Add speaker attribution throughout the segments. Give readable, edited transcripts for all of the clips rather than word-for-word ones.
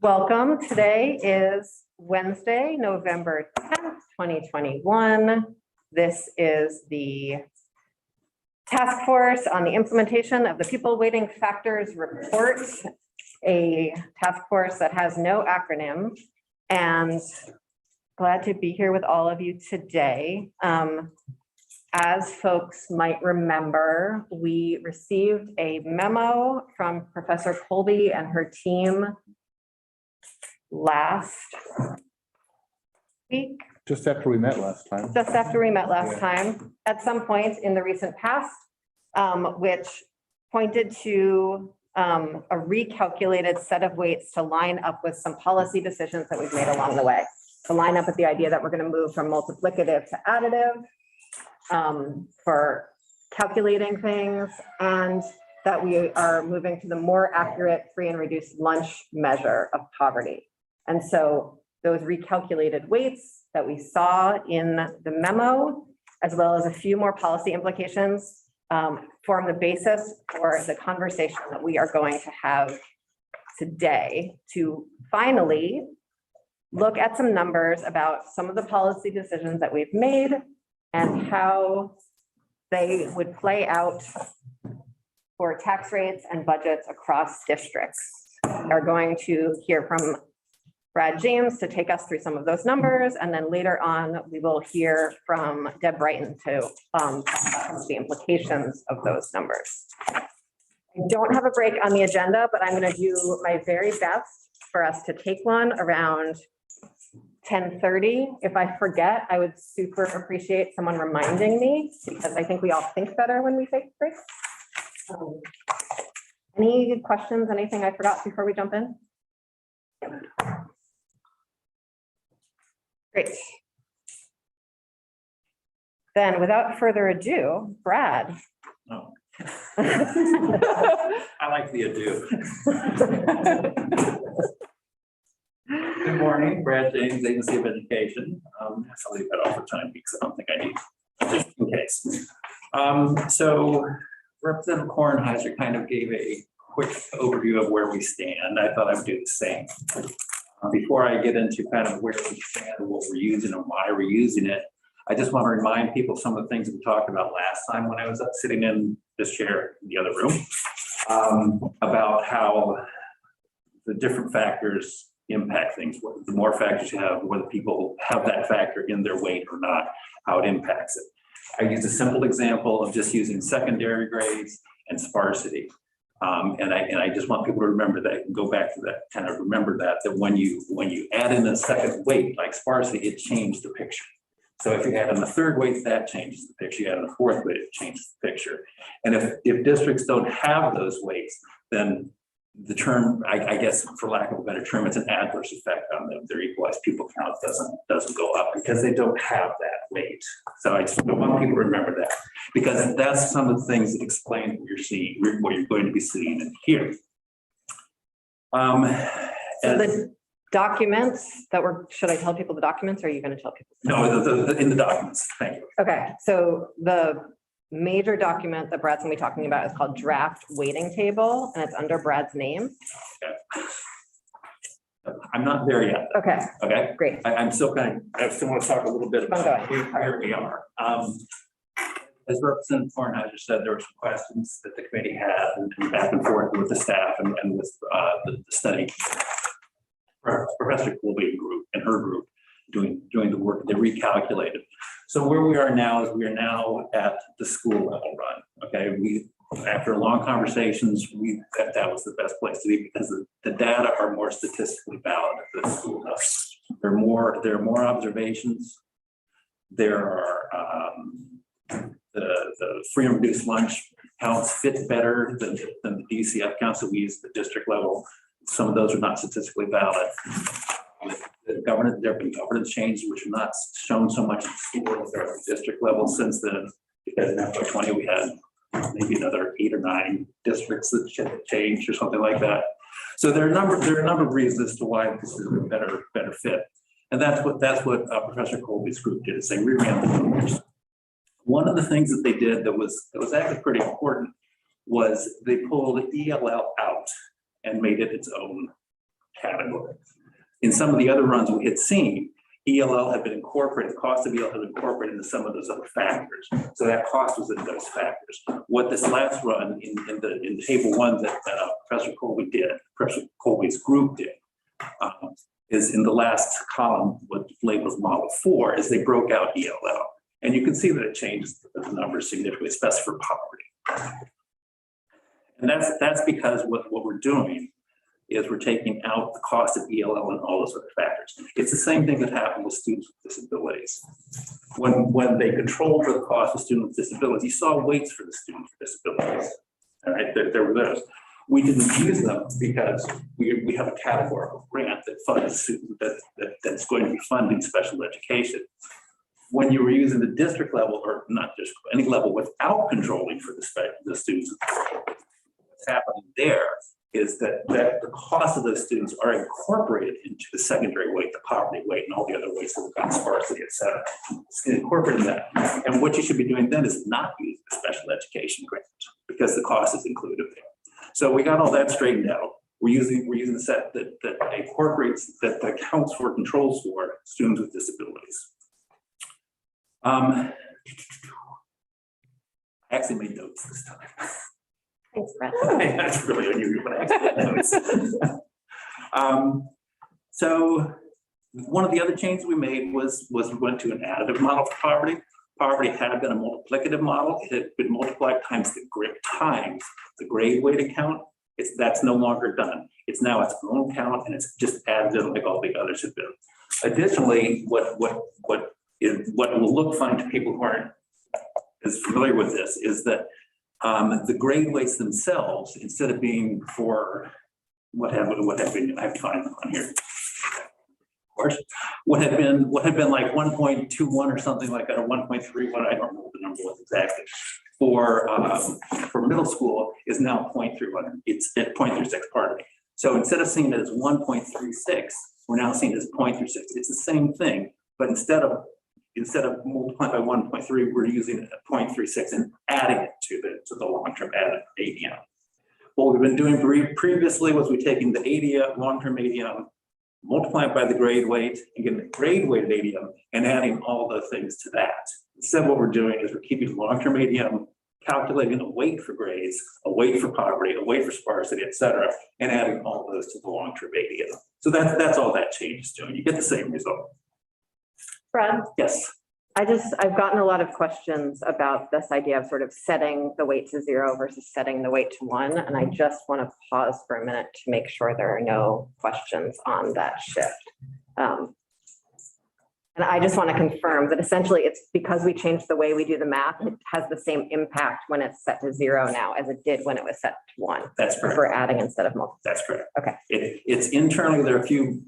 Speaker 1: Welcome. Today is Wednesday, November 10th, 2021. This is the task force on the implementation of the pupil weighting factors report, a task force that has no acronym, and glad to be here with all of you today. As folks might remember, we received a memo from Professor Colby and her team last week.
Speaker 2: Just after we met last time.
Speaker 1: Just after we met last time, at some point in the recent past, which pointed to a recalculated set of weights to line up with some policy decisions that we've made along the way. To line up with the idea that we're going to move from multiplicative to additive for calculating things, and that we are moving to the more accurate free and reduced lunch measure of poverty. And so those recalculated weights that we saw in the memo, as well as a few more policy implications, form the basis for the conversation that we are going to have today to finally look at some numbers about some of the policy decisions that we've made and how they would play out for tax rates and budgets across districts. We are going to hear from Brad James to take us through some of those numbers, and then later on we will hear from Deb Brighton to talk about the implications of those numbers. I don't have a break on the agenda, but I'm going to do my very best for us to take one around 10:30. If I forget, I would super appreciate someone reminding me, because I think we all think better when we take breaks. Any questions, anything I forgot before we jump in? Great. Then without further ado, Brad.
Speaker 3: Oh. I like the ado. Good morning, Brad James, Agency of Education. I'll leave that off for time because I don't think I need, just in case. So Representative Kornheiser kind of gave a quick overview of where we stand. I thought I would do the same. Before I get into kind of where we stand and what we're using and why we're using it, I just want to remind people some of the things that we talked about last time when I was sitting in this chair in the other room, about how the different factors impact things. The more factors you have, whether people have that factor in their weight or not, how it impacts it. I use a simple example of just using secondary grades and sparsity. And I just want people to remember that, go back to that, kind of remember that when you add in a second weight like sparsity, it changed the picture. So if you add in a third weight, that changes the picture. You add in a fourth weight, it changes the picture. And if districts don't have those weights, then the term, I guess, for lack of a better term, it's an adverse effect on them. Their equalized pupil count doesn't go up because they don't have that weight. So I just want people to remember that, because that's some of the things that explain what you're seeing, what you're going to be seeing and hearing.
Speaker 1: So the documents that were, should I tell people the documents, or are you going to tell people?
Speaker 3: No, in the documents. Thank you.
Speaker 1: Okay, so the major document that Brad's gonna be talking about is called draft weighting table, and it's under Brad's name.
Speaker 3: Okay. I'm not there yet.
Speaker 1: Okay.
Speaker 3: Okay.
Speaker 1: Great.
Speaker 3: I still want to talk a little bit about where we are. As Representative Kornheiser said, there were some questions that the committee had and back and forth with the staff and with the study. Professor Colby group and her group doing the work, they recalculated. So where we are now is we are now at the school level run. Okay, after long conversations, that was the best place to be, because the data are more statistically valid at the school level. There are more observations. There are the free and reduced lunch counts fit better than the DCF counts that we use at the district level. Some of those are not statistically valid. There have been governance changes which have not shown so much at the school as at the district level since then, because in FY20 we had maybe another 8 or 9 districts that changed or something like that. So there are a number of reasons as to why this is a better fit, and that's what Professor Colby's group did. Is they reran the numbers. One of the things that they did that was actually pretty important was they pulled ELL out and made it its own category. In some of the other runs we had seen, ELL had been incorporated, the cost of ELL had been incorporated into some of those other factors. So that cost was in those factors. What this last run in table one that Professor Colby did, Professor Colby's group did, is in the last column, what labels model 4, is they broke out ELL. And you can see that it changes the numbers significantly, especially for poverty. And that's because what we're doing is we're taking out the cost of ELL and all those other factors. It's the same thing that happened with students with disabilities. When they controlled for the cost of students with disabilities, you saw weights for the students with disabilities. All right, there were those. We didn't use them because we have a categorical grant that funds students that's going to be funding special education. When you were using the district level, or not just any level, without controlling for the students, what's happening there is that the cost of those students are incorporated into the secondary weight, the poverty weight, and all the other weights that we've got, sparsity, et cetera. It's incorporated in that. And what you should be doing then is not use the special education grant because the cost is included there. So we got all that straightened out. We're using the set that incorporates, that accounts for, controls for students with disabilities. I actually made notes this time.
Speaker 1: Thanks, Brett.
Speaker 3: That's really unusual, but I actually made notes. So one of the other changes we made was we went to an additive model for poverty. Poverty had been a multiplicative model. It had been multiplied times the grade weight account. That's no longer done. It's now its own count, and it's just added in like all the others have been. Additionally, what will look fun to people who aren't as familiar with this is that the grade weights themselves, instead of being for what have been, I have to find them on here. Of course, what had been like 1.21 or something like that, or 1.31, I don't know what the number was exactly. For middle school is now 0.31. It's at 0.36, pardon me. So instead of seeing it as 1.36, we're now seeing it as 0.36. It's the same thing, but instead of multiplying by 1.3, we're using it at 0.36 and adding it to the long-term added ADM. What we've been doing previously was we taking the ADM, long-term ADM, multiplying by the grade weight and getting the grade weighted ADM and adding all the things to that. Instead, what we're doing is we're keeping long-term ADM, calculating a weight for grades, a weight for poverty, a weight for sparsity, et cetera, and adding all those to the long-term ADM. So that's all that change is doing. You get the same result.
Speaker 1: Brad?
Speaker 3: Yes.
Speaker 1: I've gotten a lot of questions about this idea of sort of setting the weight to 0 versus setting the weight to 1. And I just want to pause for a minute to make sure there are no questions on that shift. And I just want to confirm that essentially it's because we changed the way we do the math, it has the same impact when it's set to 0 now as it did when it was set to 1.
Speaker 3: That's correct.
Speaker 1: We're adding instead of multiplying.
Speaker 3: That's correct.
Speaker 1: Okay.
Speaker 3: It's internally, there are a few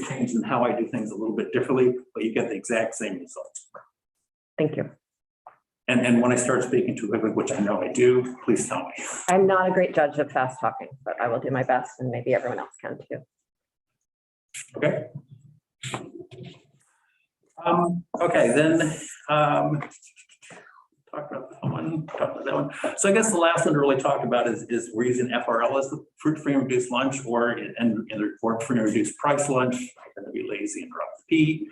Speaker 3: changes in how I do things a little bit differently, but you get the exact same results.
Speaker 1: Thank you.
Speaker 3: And when I start speaking too quickly, which I know I do, please tell me.
Speaker 1: I'm not a great judge of fast talking, but I will do my best and maybe everyone else can too.
Speaker 3: Okay. Okay, then talk about that one. So I guess the last one to really talk about is we're using FRL as the fruit-free and reduced lunch, or in the report free and reduced price lunch. I'm going to be lazy and drop the P.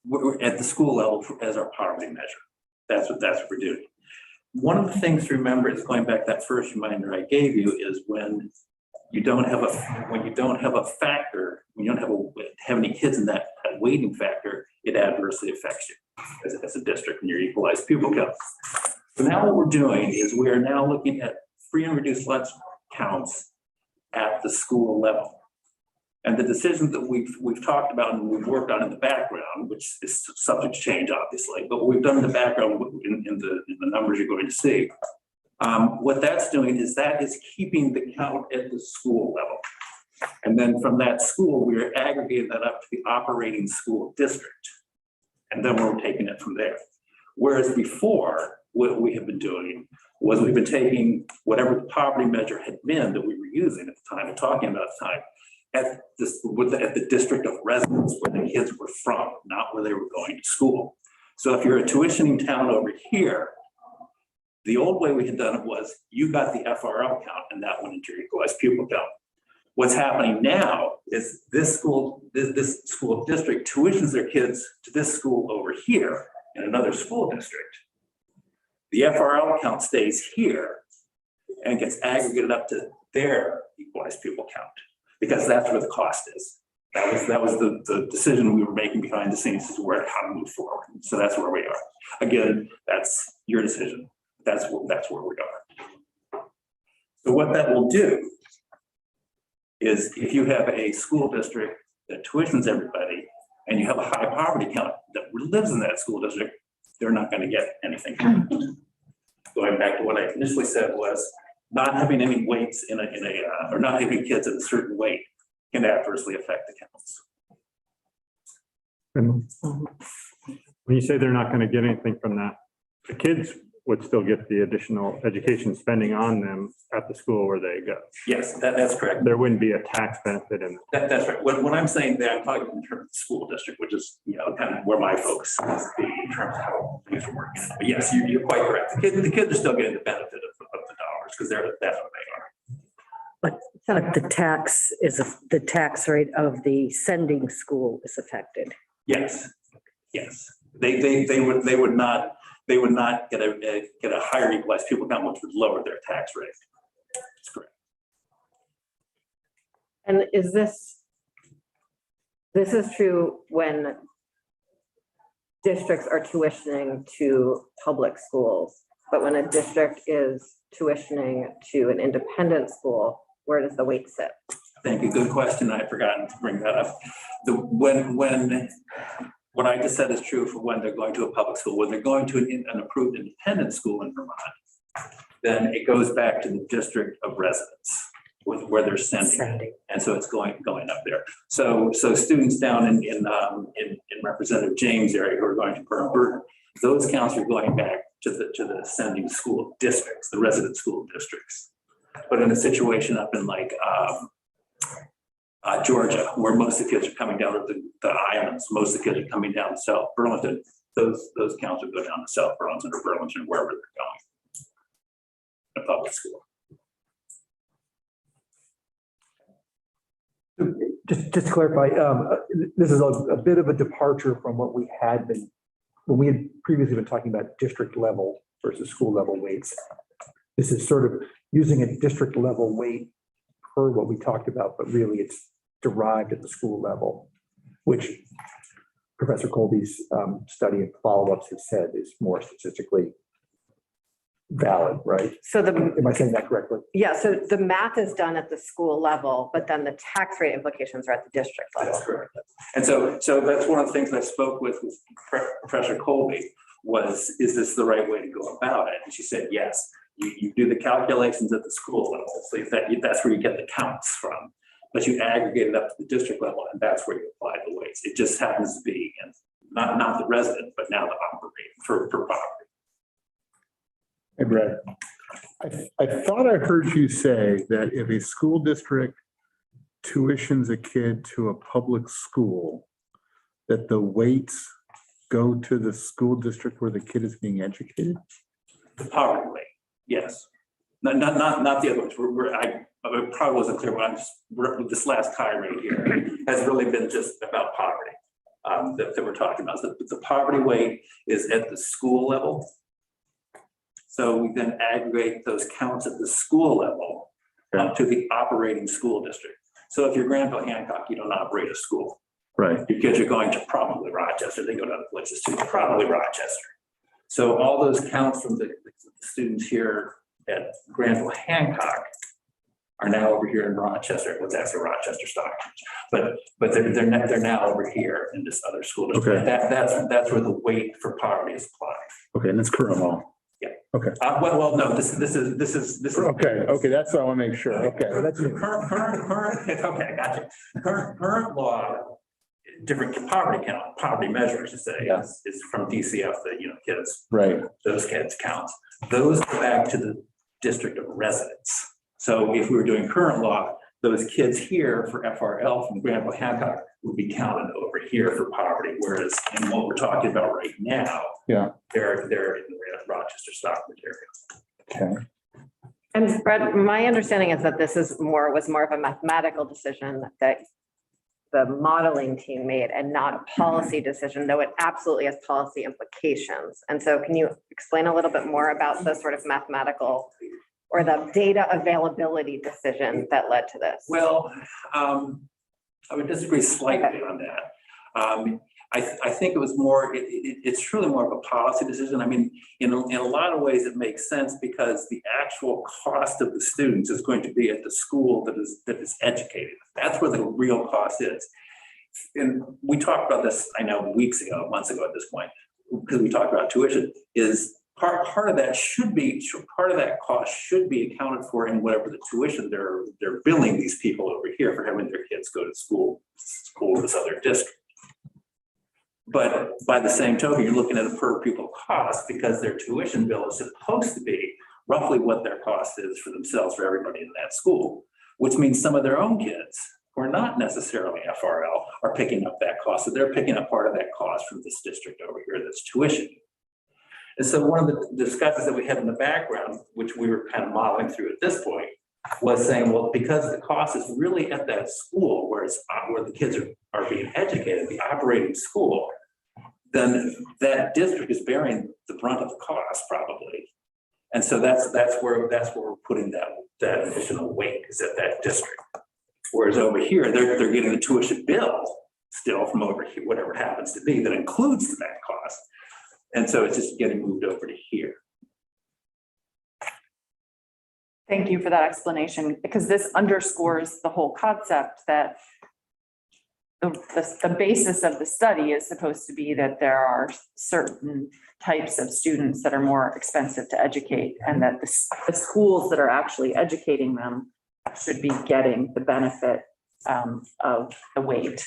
Speaker 3: We're at the school level as our poverty measure. That's what we're doing. One of the things to remember is, going back that first reminder I gave you, is when you don't have a factor, when you don't have any kids in that weighting factor, it adversely affects you as a district in your equalized pupil count. So now what we're doing is we are now looking at free and reduced lunch counts at the school level. And the decisions that we've talked about and we've worked on in the background, which is subject to change, obviously, but what we've done in the background in the numbers you're going to see, what that's doing is that is keeping the count at the school level. And then from that school, we're aggregating that up to the operating school district. And then we're taking it from there. Whereas before, what we have been doing was we've been taking whatever the poverty measure had been that we were using at the time and talking about at the time, at the district of residence where the kids were from, not where they were going to school. So if you're a tuitioning town over here, The old way we had done it was you got the FRL count and that went into your equalized pupil count. What's happening now is this school district tuitions their kids to this school over here in another school district. The FRL count stays here and gets aggregated up to their equalized pupil count, because that's where the cost is. That was the decision we were making behind the scenes, is how to move forward. So that's where we are. Again, that's your decision. That's where we are. So what that will do is, if you have a school district that tuitions everybody and you have a high poverty count that lives in that school district, they're not going to get anything. Going back to what I initially said was, not having any weights or not having kids at a certain weight can adversely affect the counts.
Speaker 4: And when you say they're not going to get anything from that, the kids would still get the additional education spending on them at the school where they go.
Speaker 3: Yes, that's correct.
Speaker 4: There wouldn't be a tax benefit in it.
Speaker 3: That's right. When I'm saying that, I'm talking in terms of the school district, which is, kind of where my focus is in terms of how things are working. But yes, you're quite correct. The kids are still getting the benefit of the dollars, because that's what they are.
Speaker 5: But the tax rate of the sending school is affected.
Speaker 3: Yes, yes. They would not get a higher equalized pupil count, which would lower their tax rate. That's correct.
Speaker 1: And is this is true when districts are tuitioning to public schools, but when a district is tuitioning to an independent school, where does the weight sit?
Speaker 3: Thank you. Good question. I'd forgotten to bring that up. What I just said is true for when they're going to a public school. When they're going to an approved independent school in Vermont, then it goes back to the district of residence where they're sending. And so it's going up there. So students down in Representative James' area who are going to Burn, those counts are going back to the sending school districts, the resident school districts. But in a situation up in like Georgia, where most of the kids are coming down to the islands, most of the kids are coming down to South Burlington, those counts will go down to South Burlington or Burlington, wherever they're going, a public school.
Speaker 6: Just to clarify, this is a bit of a departure from what we had been, when we had previously been talking about district level versus school level weights. This is sort of using a district level weight per what we talked about, but really it's derived at the school level, which Professor Colby's study and follow-ups has said is more statistically valid, right?
Speaker 1: So
Speaker 6: Am I saying that correctly?
Speaker 1: yeah, so the math is done at the school level, but then the tax rate implications are at the district level.
Speaker 3: That's correct. And so that's one of the things I spoke with Professor Colby was, is this the right way to go about it? And she said, yes. You do the calculations at the school level, so that's where you get the counts from, but you aggregate it up to the district level, and that's where you apply the weights. It just happens to be not the resident, but now the operating for property.
Speaker 2: Hey, Brad, I thought I heard you say that if a school district tuitions a kid to a public school, that the weights go to the school district where the kid is being educated?
Speaker 3: The poverty weight, yes. Not the other ones. I probably wasn't clear, but this last tirade here has really been just about poverty that we're talking about. The poverty weight is at the school level. So we then aggregate those counts at the school level up to the operating school district. So if you're Granville Hancock, you don't operate a school.
Speaker 2: Right.
Speaker 3: Your kids are going to probably Rochester. They go to other places too, probably Rochester. So all those counts from the students here at Granville Hancock are now over here in Rochester. What's actually Rochester Stockbridge, but they're now over here in this other school district.
Speaker 2: Okay.
Speaker 3: That's where the weight for poverty is applied.
Speaker 2: Okay, and that's current law.
Speaker 3: Yeah.
Speaker 2: Okay.
Speaker 3: Well, no. This is
Speaker 2: Okay, that's what I want to make sure. Okay.
Speaker 6: That's
Speaker 3: current. Okay, gotcha. Current law, different poverty measure, I should say,
Speaker 2: Yeah.
Speaker 3: is from DCF. The kids.
Speaker 2: Right.
Speaker 3: Those kids counts. Those go back to the district of residence. So if we were doing current law, those kids here for FRL from Granville Hancock would be counted over here for poverty, whereas in what we're talking about right now,
Speaker 2: Yeah.
Speaker 3: they're in the Rochester Stockbridge area.
Speaker 2: Okay.
Speaker 1: And Brett, my understanding is that this was more of a mathematical decision that the modeling team made and not a policy decision, though it absolutely has policy implications. And so can you explain a little bit more about the sort of mathematical or the data availability decision that led to this?
Speaker 3: Well, I would disagree slightly on that. I think it was more, it's truly more of a policy decision. I mean, in a lot of ways, it makes sense because the actual cost of the students is going to be at the school that is educated. That's where the real cost is. And we talked about this, I know, months ago at this point, because we talked about tuition, is part of that cost should be accounted for in whatever the tuition they're billing these people over here for having their kids go to school in this other district. But by the same token, you're looking at a per pupil cost because their tuition bill is supposed to be roughly what their cost is for themselves, for everybody in that school, which means some of their own kids who are not necessarily FRL are picking up that cost. So they're picking up part of that cost from this district over here that's tuition. And so one of the discussions that we had in the background, which we were kind of modeling through at this point, was saying, well, because the cost is really at that school where the kids are being educated, the operating school, then that district is bearing the brunt of the cost probably. And so that's where we're putting that additional weight is at that district. Whereas over here, they're getting the tuition bill still from over here, whatever it happens to be, that includes that cost. And so it's just getting moved over to here.
Speaker 7: Thank you for that explanation, because this underscores the whole concept that the basis of the study is supposed to be that there are certain types of students that are more expensive to educate, and that the schools that are actually educating them should be getting the benefit of the weight.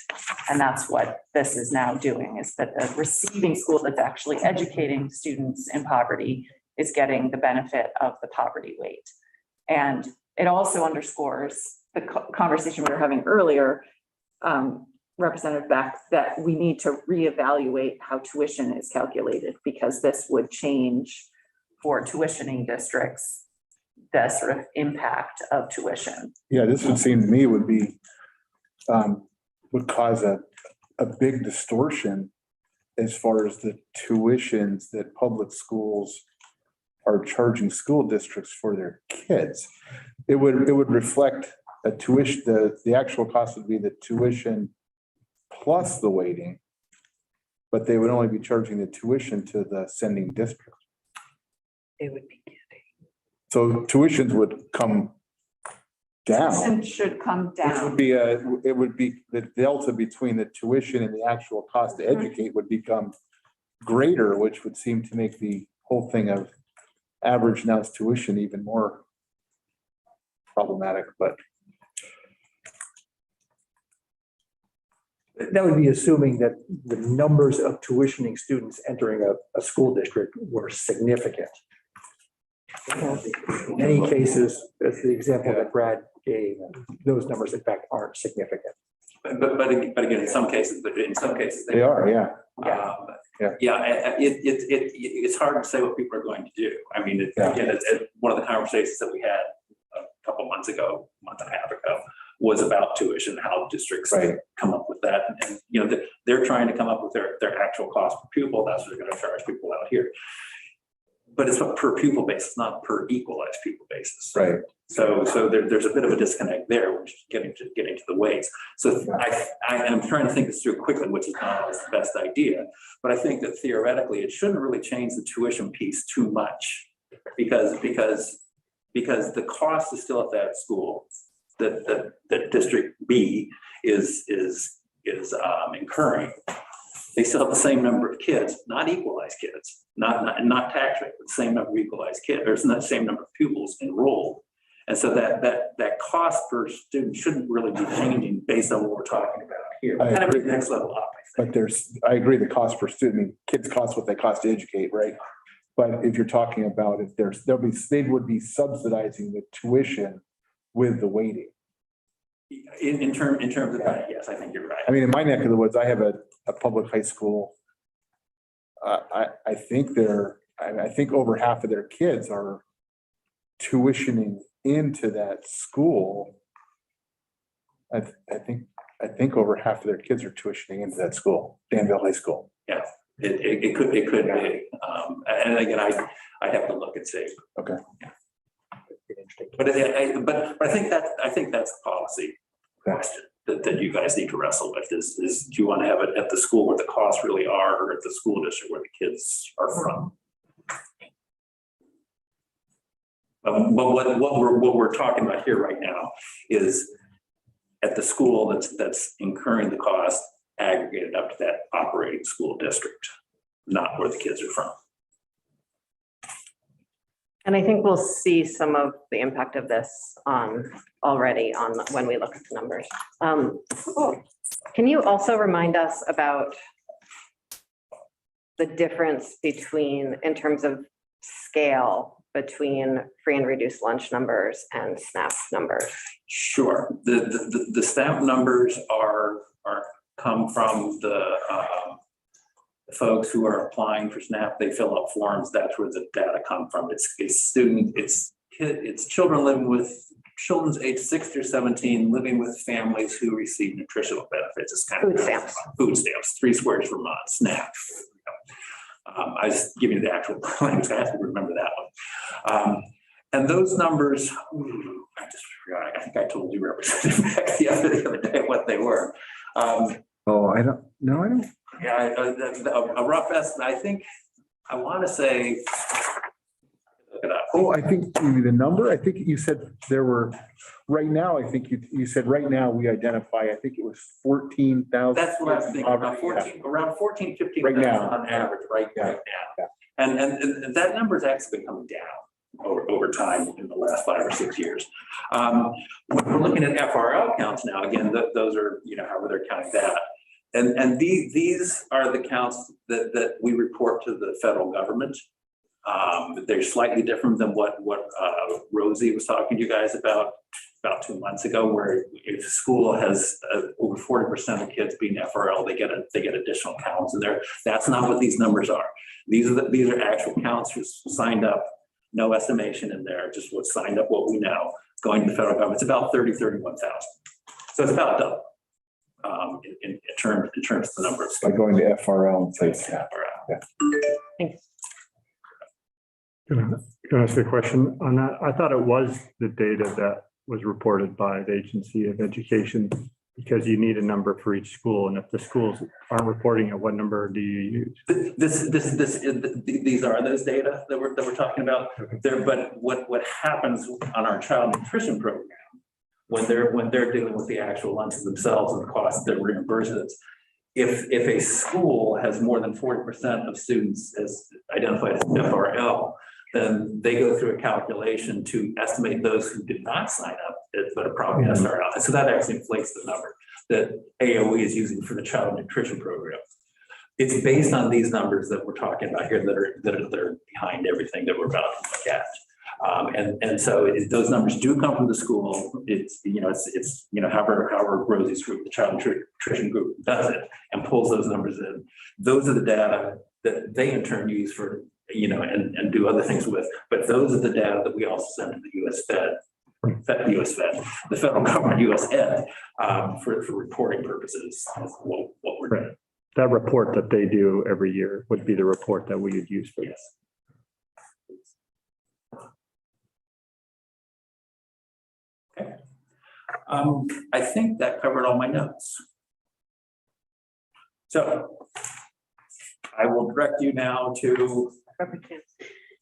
Speaker 7: And that's what this is now doing, is that the receiving school that's actually educating students in poverty is getting the benefit of the poverty weight. And it also underscores the conversation we were having earlier, Representative Beck, that we need to reevaluate how tuition is calculated, because this would change for tuitioning districts the sort of impact of tuition.
Speaker 2: Yeah, this would seem to me would cause a big distortion as far as the tuitions that public schools are charging school districts for their kids. It would reflect a tuition, the actual cost would be the tuition plus the weighting, but they would only be charging the tuition to the sending district.
Speaker 5: It would be.
Speaker 2: So tuitions would come down.
Speaker 7: Tuition should come
Speaker 2: It
Speaker 7: down.
Speaker 2: would be the delta between the tuition and the actual cost to educate would become greater, which would seem to make the whole thing of average now tuition even more problematic, but.
Speaker 6: That would be assuming that the numbers of tuitioning students entering a school district were significant. In many cases, as the example that Brad gave, those numbers in fact aren't significant.
Speaker 3: But again, in some cases
Speaker 2: They are, yeah.
Speaker 3: It's hard to say what people are going to do. I mean, again, it's one of the conversations that we had a couple months ago, month and a half ago, was about tuition, how districts come up with that. And, they're trying to come up with their actual cost per pupil. That's what they're going to charge people out here. But it's a per pupil basis, not per equalized pupil basis.
Speaker 2: Right.
Speaker 3: So there's a bit of a disconnect there, which is getting to the weights. So I am trying to think this through quickly, which is not always the best idea. But I think that theoretically, it shouldn't really change the tuition piece too much, because the cost is still at that school. That District B is incurring. They still have the same number of kids, not equalized kids, not tax rate, but the same number of equalized kids, or the same number of pupils enrolled. And so that cost per student shouldn't really be changing based on what we're talking about here. Kind of the next level up, I think.
Speaker 2: But I agree, the cost per student, I mean, kids cost what they cost to educate, right? But if you're talking about they would be subsidizing the tuition with the weighting.
Speaker 3: In terms of that, yes, I think you're right.
Speaker 2: I mean, in my neck of the woods, I have a public high school. I think I think over half of their kids are tuitioning into that school. I think over half of their kids are tuitioning into that school, Danville High School.
Speaker 3: Yeah, it could be. And again, I'd have to look and see.
Speaker 2: Okay.
Speaker 3: But I think that's a policy question that you guys need to wrestle with is do you want to have it at the school where the costs really are or at the school district where the kids are from? But what we're talking about here right now is at the school that's incurring the cost aggregated up to that operating school district, not where the kids are from.
Speaker 1: And I think we'll see some of the impact of this already when we look at the numbers. Can you also remind us about the difference in terms of scale between free and reduced lunch numbers and SNAP numbers?
Speaker 3: Sure. The SNAP numbers come from the folks who are applying for SNAP. They fill out forms. That's where the data come from. It's children living with children's age 6 through 17 living with families who receive nutritional benefits. It's kind of food stamps, 3 squares per month, SNAP. I was giving you the actual language. I have to remember that one. And those numbers, I just forgot. I think I told you Representative Beck the other day what they were.
Speaker 2: I don't.
Speaker 3: Yeah, a rough estimate. I think I want to say. Look it up.
Speaker 2: Oh, I think maybe the number. I think you said there were. Right now, I think you said right now we identify. I think it was 14,000.
Speaker 3: That's what I was thinking. Around 14, 15
Speaker 2: right now
Speaker 3: on average, right now.
Speaker 2: Yeah.
Speaker 3: And that number has actually been coming down over time in the last 5 or 6 years. When we're looking at FRL counts now, again, those are, however they're counting that. And these are the counts that we report to the federal government. They're slightly different than what Rosie was talking to you guys about 2 months ago, where if a school has over 40% of kids being FRL, they get additional counts in there. That's not what these numbers are. These are actual counts who's signed up, no estimation in there, just what's signed up, what we know, going to the federal government. It's about 31,000. So it's about double in terms of the numbers.
Speaker 2: By going to FRL and say SNAP.
Speaker 1: Thanks.
Speaker 4: Can I ask a question on that? I thought it was the data that was reported by the Agency of Education, because you need a number for each school, and if the schools aren't reporting it, what number do you use?
Speaker 3: These are those data that we're talking about there. But what happens on our child nutrition program when they're dealing with the actual lunches themselves and the cost that reimburses, if a school has more than 40% of students as identified as FRL, then they go through a calculation to estimate those who did not sign up but are probably SRL. So that actually inflates the number that AOE is using for the child nutrition program. It's based on these numbers that we're talking about here that are behind everything that we're about to look at. And so those numbers do come from the school. It's however Rosie's group, the child nutrition group, does it and pulls those numbers in. Those are the data that they in turn use for, and do other things with. But those are the data that we also send to the US Fed, the federal government, US Ed, for reporting purposes of what we're doing.
Speaker 4: That report that they do every year would be the report that we would use for this.
Speaker 3: Okay. I think that covered all my notes. So I will direct you now to.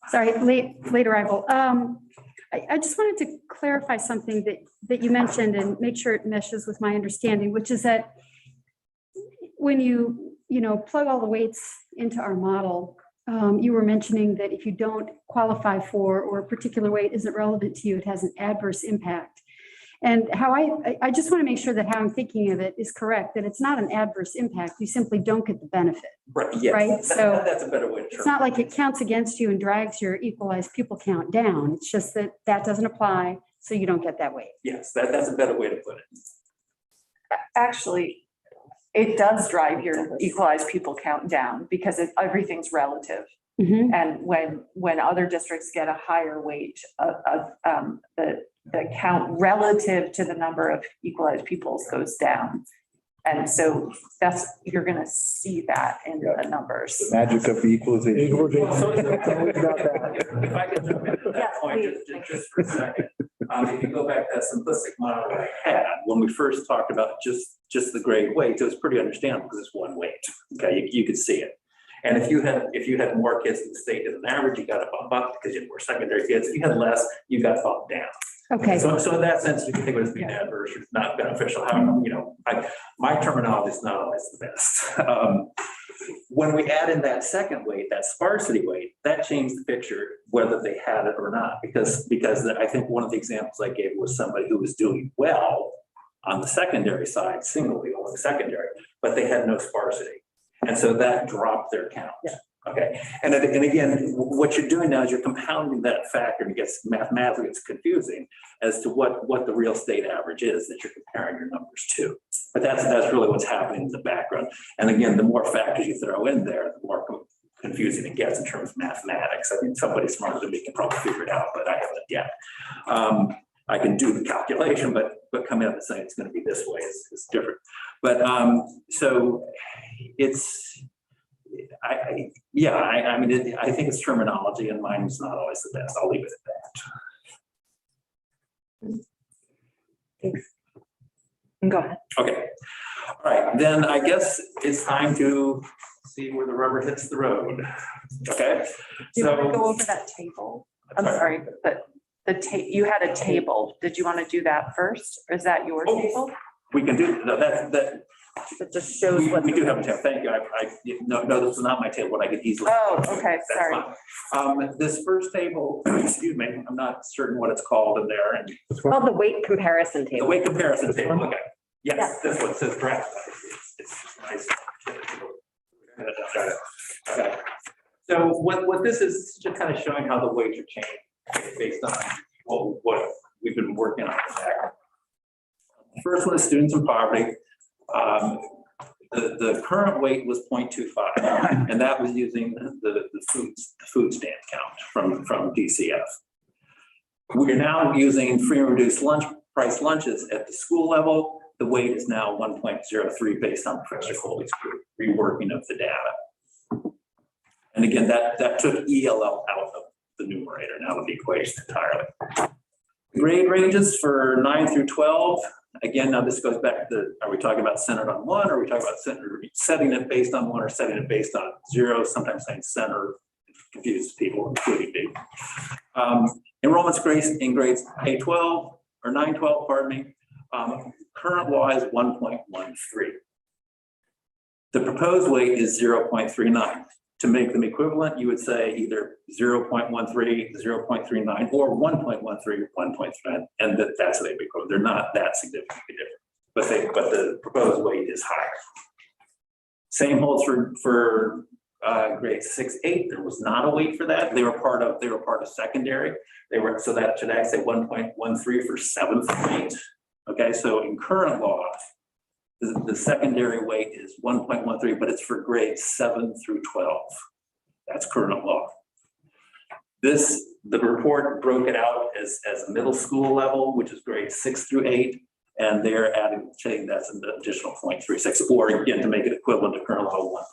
Speaker 8: Sorry, late arrival. I just wanted to clarify something that you mentioned and make sure it meshes with my understanding, which is that when you plug all the weights into our model, you were mentioning that if you don't qualify for, or a particular weight isn't relevant to you, it has an adverse impact. And how I just want to make sure that how I'm thinking of it is correct, that it's not an adverse impact. You simply don't get the benefit.
Speaker 3: Right. Yes.
Speaker 8: Right. So
Speaker 3: that's a better way to.
Speaker 8: It's not like it counts against you and drags your equalized pupil count down. It's just that doesn't apply, so you don't get that weight.
Speaker 3: Yes, that's a better way to put it.
Speaker 7: Actually, it does drive your equalized pupil count down because everything's relative.
Speaker 8: Mhm.
Speaker 7: And when other districts get a higher weight of the count relative to the number of equalized pupils goes down. And so you're gonna see that in the numbers.
Speaker 6: Magic of the equalization.
Speaker 3: If I could jump in at that
Speaker 1: Yes,
Speaker 3: point,
Speaker 1: please.
Speaker 3: just for a second. If you go back to that simplistic model I had, when we first talked about just the grade weight, it was pretty understandable because it's one weight. Okay, you could see it. And if you had more kids in the state than an average, you got to bump up because you had more secondary kids. If you had less, you got bumped down.
Speaker 8: Okay,
Speaker 3: So in that sense, you can think of it as being adverse or not beneficial. However, my terminology is not always the best. When we add in that second weight, that sparsity weight, that changed the picture whether they had it or not. Because I think one of the examples I gave was somebody who was doing well on the secondary side, singly only secondary, but they had no sparsity. And so that dropped their count.
Speaker 5: Yeah.
Speaker 3: Okay. And again, what you're doing now is you're compounding that factor, and it gets mathematically, it's confusing as to what the real state average is that you're comparing your numbers to. But that's really what's happening in the background. And again, the more factors you throw in there, the more confusing it gets in terms of mathematics. I mean, somebody smarter than me can probably figure it out, but I haven't yet. I can do the calculation, but coming up and saying it's going to be this way is different. But so it's, I mean, I think it's terminology, and mine is not always the best. I'll leave it at that.
Speaker 5: Thanks.
Speaker 7: Go ahead.
Speaker 3: Okay. All right, then I guess it's time to see where the rubber hits the road. Okay.
Speaker 7: Do you want to go over that table? I'm sorry, but you had a table. Did you want to do that first? Or is that your table?
Speaker 3: We can do that.
Speaker 5: It just shows what.
Speaker 3: We do have a table. Thank you. No, this is not my table. What I could easily.
Speaker 7: Oh, okay,
Speaker 3: That's
Speaker 7: sorry.
Speaker 3: fine. This first table, excuse me, I'm not certain what it's called in there, and
Speaker 1: It's called the weight comparison
Speaker 3: the
Speaker 1: table.
Speaker 3: weight comparison table. Okay. Yes,
Speaker 1: Yeah.
Speaker 3: that's what it says draft. It's nice. Okay. So what this is just kind of showing how the weights are changed based on what we've been working on. The first one is students in poverty. The current weight was 0.25, and that was using the food stamp count from DCF. We are now using free and reduced price lunches at the school level. The weight is now 1.03 based on Professor Colby's reworking of the data. And again, that took ELL out of the numerator, now of the equation entirely. Grade ranges for 9 through 12. Again, now this goes back to, are we talking about centered on one, or are we talking about setting it based on one, or setting it based on zero? Sometimes saying center confuses people, including me. Enrollments in grades K-12 or 9-12, pardon me. Current law is 1.13. The proposed weight is 0.39. To make them equivalent, you would say either 0.13, 0.39, or 1.13, 1.3, and that's what they equivalent. They're not that significantly different, but the proposed weight is higher. Same holds for grades 6-8. There was not a weight for that. They were part of secondary. So that should actually say 1.13 for 7th grade. Okay, so in current law, the secondary weight is 1.13, but it's for grades 7 through 12. That's current law. The report broke it out as middle school level, which is grades 6 through 8, and they're saying that's an additional 0.36, or again, to make it equivalent to current law, 1.36.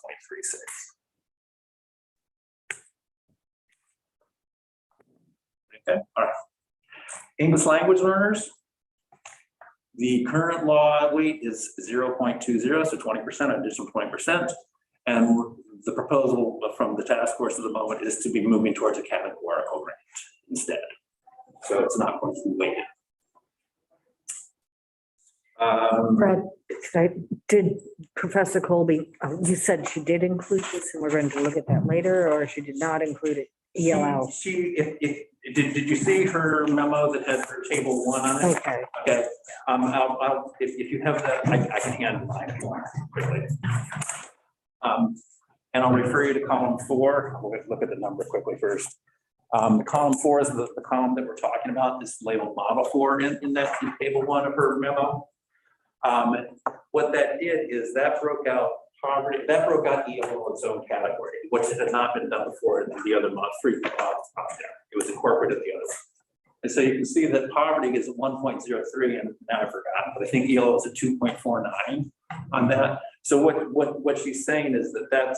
Speaker 3: Okay, all right. English language learners. The current law weight is 0.20, so 20%, additional 20%. And the proposal from the task force at the moment is to be moving towards a categorical range instead. So it's not going to be weighted.
Speaker 5: Brad, did Professor Colby, you said she did include this and we're going to look at that later, or she did not include it? ELL.
Speaker 3: Did you see her memo that had her table 1 on it?
Speaker 5: Okay.
Speaker 3: Okay. If you have that, I can hand mine quickly. And I'll refer you to column 4. We'll look at the number quickly first. Column 4 is the column that we're talking about, this labeled model 4 in table 1 of her memo. What that did is that broke out poverty, that broke out ELO in its own category, which had not been done before in the other three mods out there. It was incorporated in the other one. And so you can see that poverty is 1.03, and now I forgot, but I think ELO is a 2.49 on that. So what she's saying is that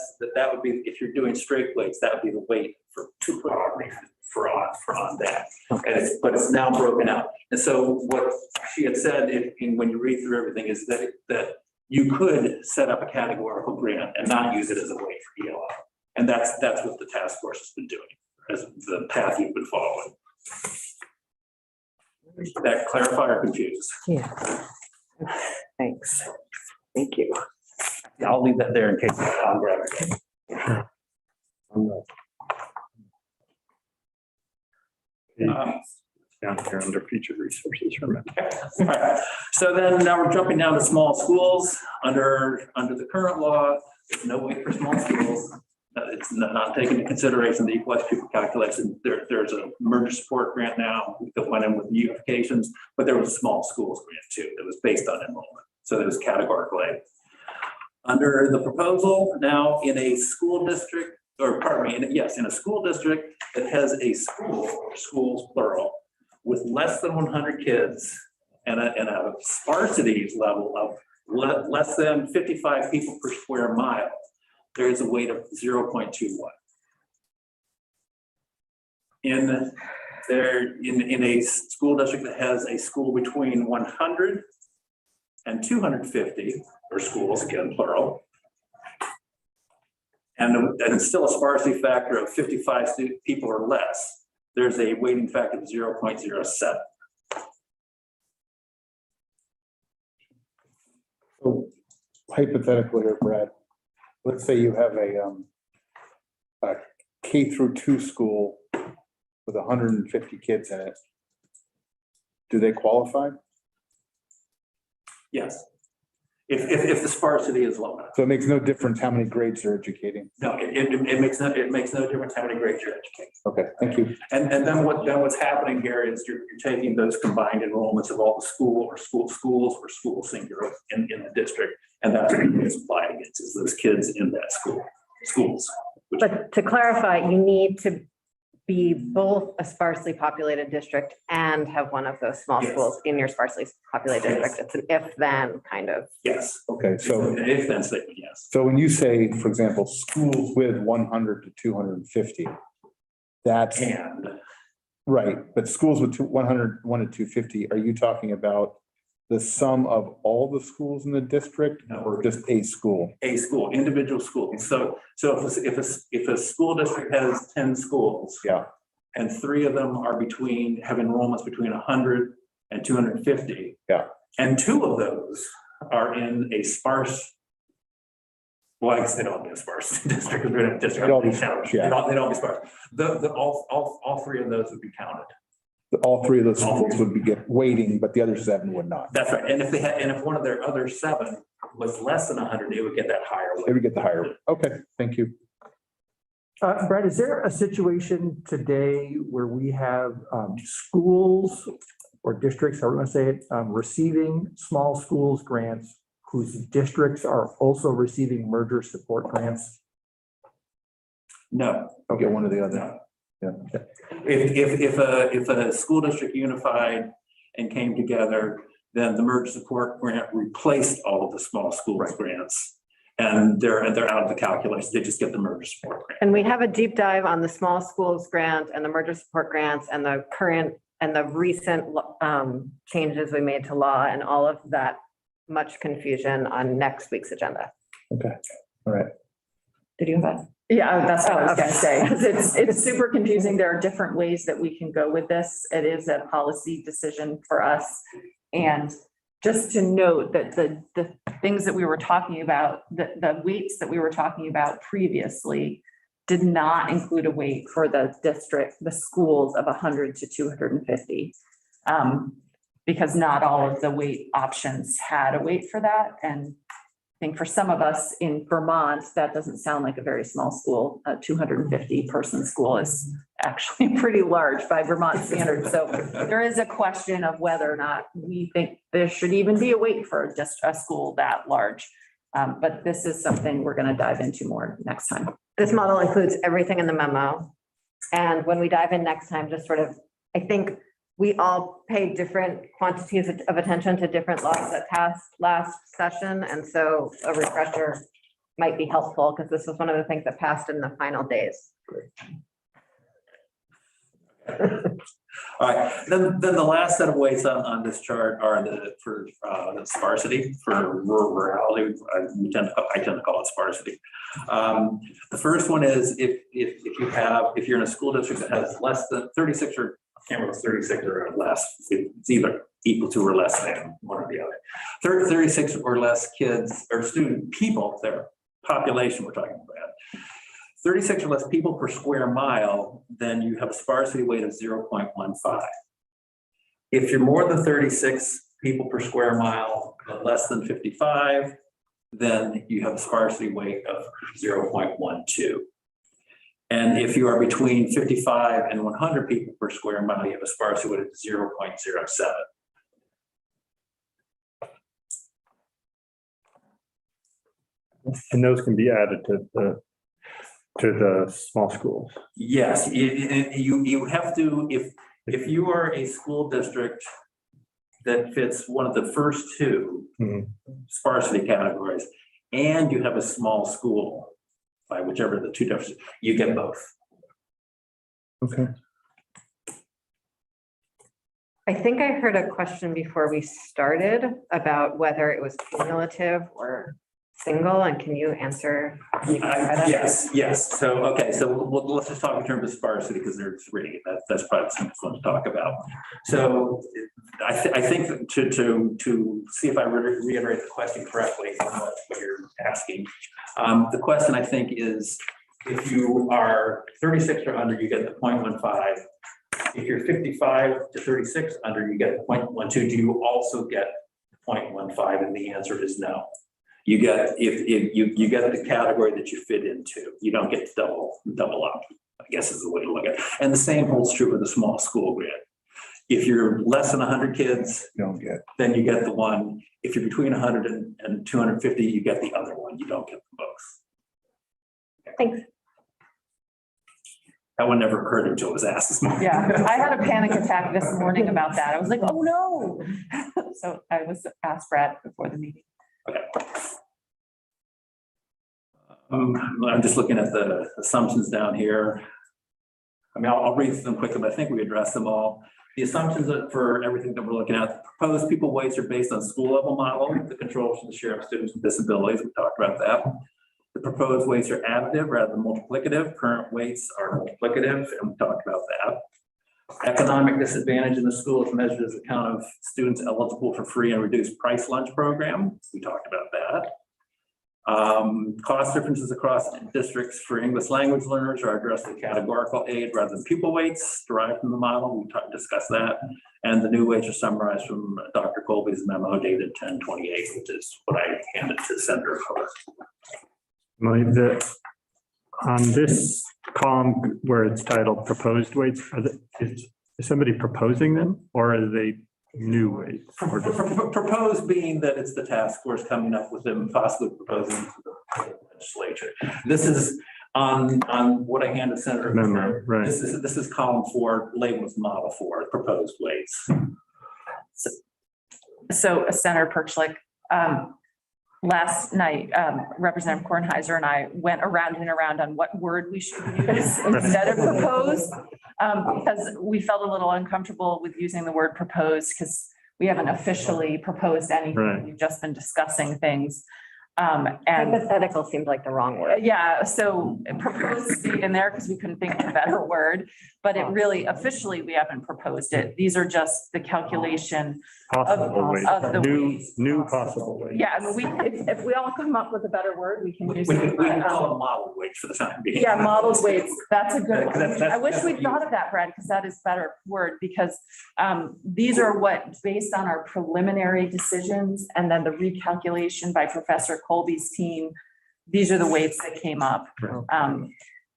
Speaker 3: would be, if you're doing straight weights, that would be the weight to put on that. And but it's now broken out. And so what she had said, when you read through everything, is that you could set up a categorical grant and not use it as a weight for ELO. And that's what the task force has been doing, as the path you've been following. Did that clarify or confuse?
Speaker 5: Yeah. Thanks. Thank you.
Speaker 3: Yeah, I'll leave that there in case I'll grab it.
Speaker 4: Down here under featured resources. Remember.
Speaker 3: All right. So then now we're jumping down to small schools. Under the current law, there's no weight for small schools. It's not taken into consideration the equalized pupil calculation. There's a merger support grant now that went in with unifications, but there was a small schools grant too that was based on enrollment. So there was categorical A. Under the proposal now in a school district, or pardon me, in a school district that has a school, or schools plural, with less than 100 kids and a sparsity level of less than 55 people per square mile, there is a weight of 0.21. In a school district that has a school between 100 and 250, or schools, again, plural, and it's still a sparsity factor of 55 people or less, there's a weighting factor of 0.07.
Speaker 2: So hypothetically, or Brad, let's say you have a K-2 school with 150 kids in it. Do they qualify?
Speaker 3: Yes. If the sparsity is low enough.
Speaker 2: So it makes no difference how many grades they're educating?
Speaker 3: No, it makes no difference how many grades you're educating.
Speaker 2: Okay, thank you.
Speaker 3: And then what's happening, Gary, is you're taking those combined enrollments of all the schools or school singular in the district, and that's what it's applied against, is those kids in that schools.
Speaker 1: But to clarify, you need to be both a sparsely populated district and have one of those small
Speaker 3: Yes.
Speaker 1: schools in your sparsely populated district. It's an if-then kind of.
Speaker 3: Yes.
Speaker 2: Okay, so,
Speaker 3: If then statement, yes.
Speaker 2: so when you say, for example, schools with 100 to 250, that's
Speaker 3: And
Speaker 2: right, but schools with 100, 1 to 250, are you talking about the sum of all the schools in the district
Speaker 3: No.
Speaker 2: or just a school?
Speaker 3: a school, individual schools. So if a school district has 10 schools.
Speaker 2: Yeah.
Speaker 3: And 3 of them have enrollments between 100 and 250.
Speaker 2: Yeah.
Speaker 3: And 2 of those are in a sparse. Well, I guess they don't be a sparse district, because they're in a district.
Speaker 2: They'd all be sparse, yeah.
Speaker 3: They don't be sparse. All 3 of those would be counted.
Speaker 2: All 3 of those schools would be get weighting, but the other 7 would not.
Speaker 3: That's right. And if one of their other 7 was less than 100, they would get that higher.
Speaker 2: They would get the higher. Okay, thank you.
Speaker 6: Brad, is there a situation today where we have schools or districts, however you want to say it, receiving small schools grants whose districts are also receiving merger support grants?
Speaker 3: No.
Speaker 2: I'll get one or the other.
Speaker 3: No.
Speaker 2: Yeah.
Speaker 3: If a school district unified and came together, then the merge support grant replaced all of the small schools grants. And they're out of the calculation. They just get the merge support grant.
Speaker 1: And we have a deep dive on the small schools grant and the merger support grants and the current and the recent changes we made to law and all of that much confusion on next week's agenda.
Speaker 2: Okay, all right.
Speaker 1: Did you have that?
Speaker 7: Yeah, that's what I was
Speaker 1: Okay.
Speaker 7: gonna say. It's super confusing. There are different ways that we can go with this. It is a policy decision for us. And just to note that the things that we were talking about, the weights that we were talking about previously did not include a weight for the district, the schools of 100 to 250. Because not all of the weight options had a weight for that. And think for some of us in Vermont, that doesn't sound like a very small school. A 250-person school is actually pretty large by Vermont standards. So there is a question of whether or not we think there should even be a weight for just a school that large. But this is something we're going to dive into more next time.
Speaker 1: This model includes everything in the memo. And when we dive in next time, just sort of, I think we all pay different quantities of attention to different laws that passed last session. And so a refresher might be helpful because this was one of the things that passed in the final days.
Speaker 3: All right, then the last set of weights on this chart are for the sparsity, for rural rurality. I tend to call it sparsity. The first one is if you're in a school district that has less than 36 or I can't remember 36 or less, it's either equal to or less than one or the other. 36 or less kids or student people, their population we're talking about. 36 or less people per square mile, then you have a sparsity weight of 0.15. If you're more than 36 people per square mile, but less than 55, then you have a sparsity weight of 0.12. And if you are between 55 and 100 people per square mile, you have a sparsity weight of 0.07.
Speaker 4: And those can be added to the small schools.
Speaker 3: Yes, you have to, if you are a school district that fits one of the first two sparsity categories, and you have a small school, by whichever the two differences, you get both.
Speaker 2: Okay.
Speaker 1: I think I heard a question before we started about whether it was cumulative or single, and can you answer? Can you clarify that?
Speaker 3: Yes. So, okay, so let's just talk in terms of sparsity because there are three. That's probably the simplest one to talk about. So I think to see if I reiterate the question correctly, what you're asking. The question I think is, if you are 36 or under, you get the 0.15. If you're 55 to 36 under, you get 0.12. Do you also get 0.15? And the answer is no. You get if you get the category that you fit into. You don't get double up, I guess is the way to look at it. And the same holds true with the small school grid. If you're less than 100 kids,
Speaker 2: You don't get.
Speaker 3: then you get the one. If you're between 100 and 250, you get the other one. You don't get them both.
Speaker 1: Thanks.
Speaker 3: That one never occurred until it was asked this morning.
Speaker 7: Yeah, I had a panic attack this morning about that. I was like, oh no. So I was asked Brad before the meeting.
Speaker 3: Okay. I'm just looking at the assumptions down here. I mean, I'll read them quickly, but I think we addressed them all. The assumptions for everything that we're looking at, proposed pupil weights are based on school level model, the controls for the share of students with disabilities. We talked about that. The proposed weights are additive rather than multiplicative. Current weights are multiplicative, and we talked about that. Economic disadvantage in the school is measured as the count of students eligible for free and reduced price lunch program. We talked about that. Cost differences across districts for English language learners are addressed with categorical aid rather than pupil weights derived from the model. We discussed that. And the new weights are summarized from Dr. Colby's memo dated 10/28, which is what I handed to the Senator for.
Speaker 4: On this column where it's titled proposed weights, is somebody proposing them or are they new weights? Or just-
Speaker 3: Proposed being that it's the task force coming up with them, possibly proposing to the legislature. This is on what I handed Senator.
Speaker 4: Memo, right.
Speaker 3: This is column 4, labeled as model 4, proposed weights.
Speaker 7: So Senator Perchlik, last night, Representative Kornheiser and I went around and around on what word we should use instead of proposed, because we felt a little uncomfortable with using the word proposed because we haven't officially proposed anything.
Speaker 4: Right.
Speaker 7: We've just been discussing things. And
Speaker 1: Hypothetical seemed like the wrong word.
Speaker 7: yeah, so proposed stayed in there because we couldn't think of a better word, but it really officially, we haven't proposed it. These are just the calculation.
Speaker 4: Possible weights,
Speaker 7: of the weights.
Speaker 4: new possible weights.
Speaker 7: Yeah, I mean, if we all come up with a better word, we can use
Speaker 3: We
Speaker 7: it.
Speaker 3: can call it model weights for the time being.
Speaker 7: Yeah, models weights, that's a good one.
Speaker 3: That's-
Speaker 7: I wish
Speaker 3: that's
Speaker 7: we
Speaker 3: what
Speaker 7: thought of that, Brad, because that is better word, because these are what, based on our preliminary decisions and then the recalculation by Professor Colby's team, these are the weights that came up.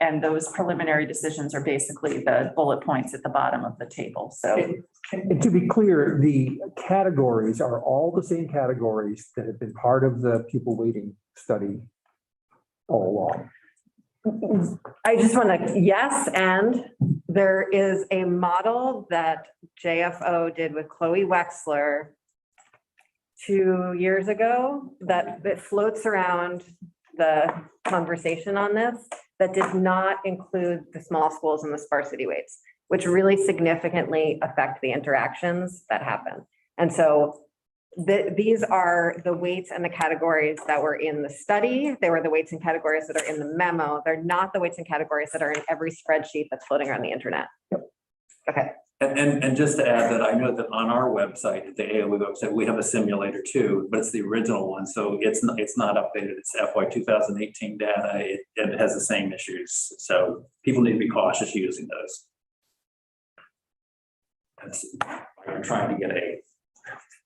Speaker 7: And those preliminary decisions are basically the bullet points at the bottom of the table. So
Speaker 6: And to be clear, the categories are all the same categories that have been part of the pupil weighting study all along.
Speaker 1: I just want to, yes, and there is a model that JFO did with Chloe Wexler 2 years ago that floats around the conversation on this that did not include the small schools and the sparsity weights, which really significantly affect the interactions that happen. And so these are the weights and the categories that were in the study. They were the weights and categories that are in the memo. They're not the weights and categories that are in every spreadsheet that's floating around the internet. Okay.
Speaker 3: And just to add that, I know that on our website, at the AOE website, we have a simulator too, but it's the original one. So it's not updated. It's FY 2018 data. It has the same issues. So people need to be cautious using those. I'm trying to get a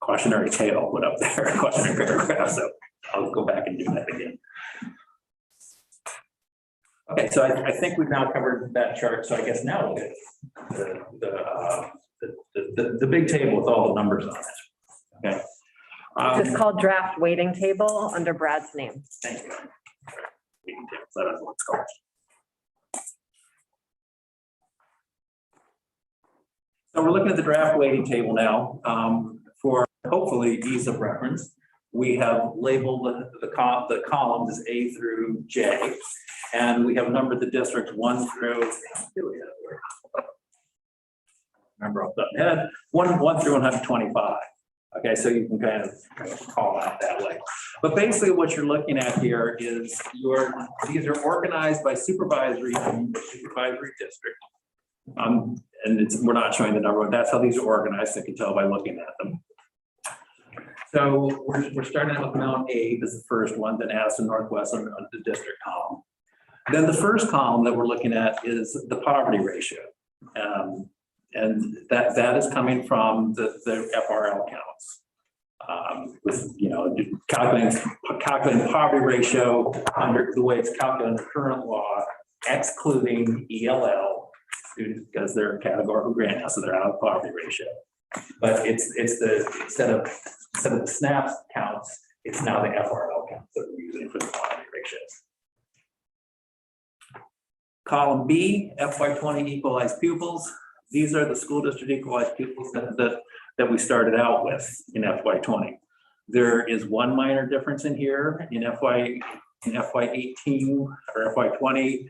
Speaker 3: cautionary tale put up there, a cautionary paragraph. So I'll go back and do that again. Okay, so I think we've now covered that chart. So I guess now we'll get the big table with all the numbers on it. Okay.
Speaker 1: It's called draft weighting table under Brad's name.
Speaker 3: Thank you. So that's what it's called. So we're looking at the draft weighting table now for hopefully ease of reference. We have labeled the columns as A through J, and we have numbered the districts 1 through, remember off the head, 1 through 125. Okay, so you can kind of call out that way. But basically what you're looking at here is these are organized by supervisory district. And we're not showing the number, but that's how these are organized. I can tell by looking at them. So we're starting out with Mount Abe as the first one, then Addison Northwest on the district column. Then the first column that we're looking at is the poverty ratio. And that is coming from the FRL counts. With, calculating poverty ratio under the way it's calculated under current law, excluding ELL students because they're a categorical grant now, so they're out of poverty ratio. But it's the instead of the SNAP counts, it's now the FRL counts that we're using for the poverty ratios. Column B, FY20 equalized pupils. These are the school district equalized pupils that we started out with in FY20. There is one minor difference in here in FY18 or FY20.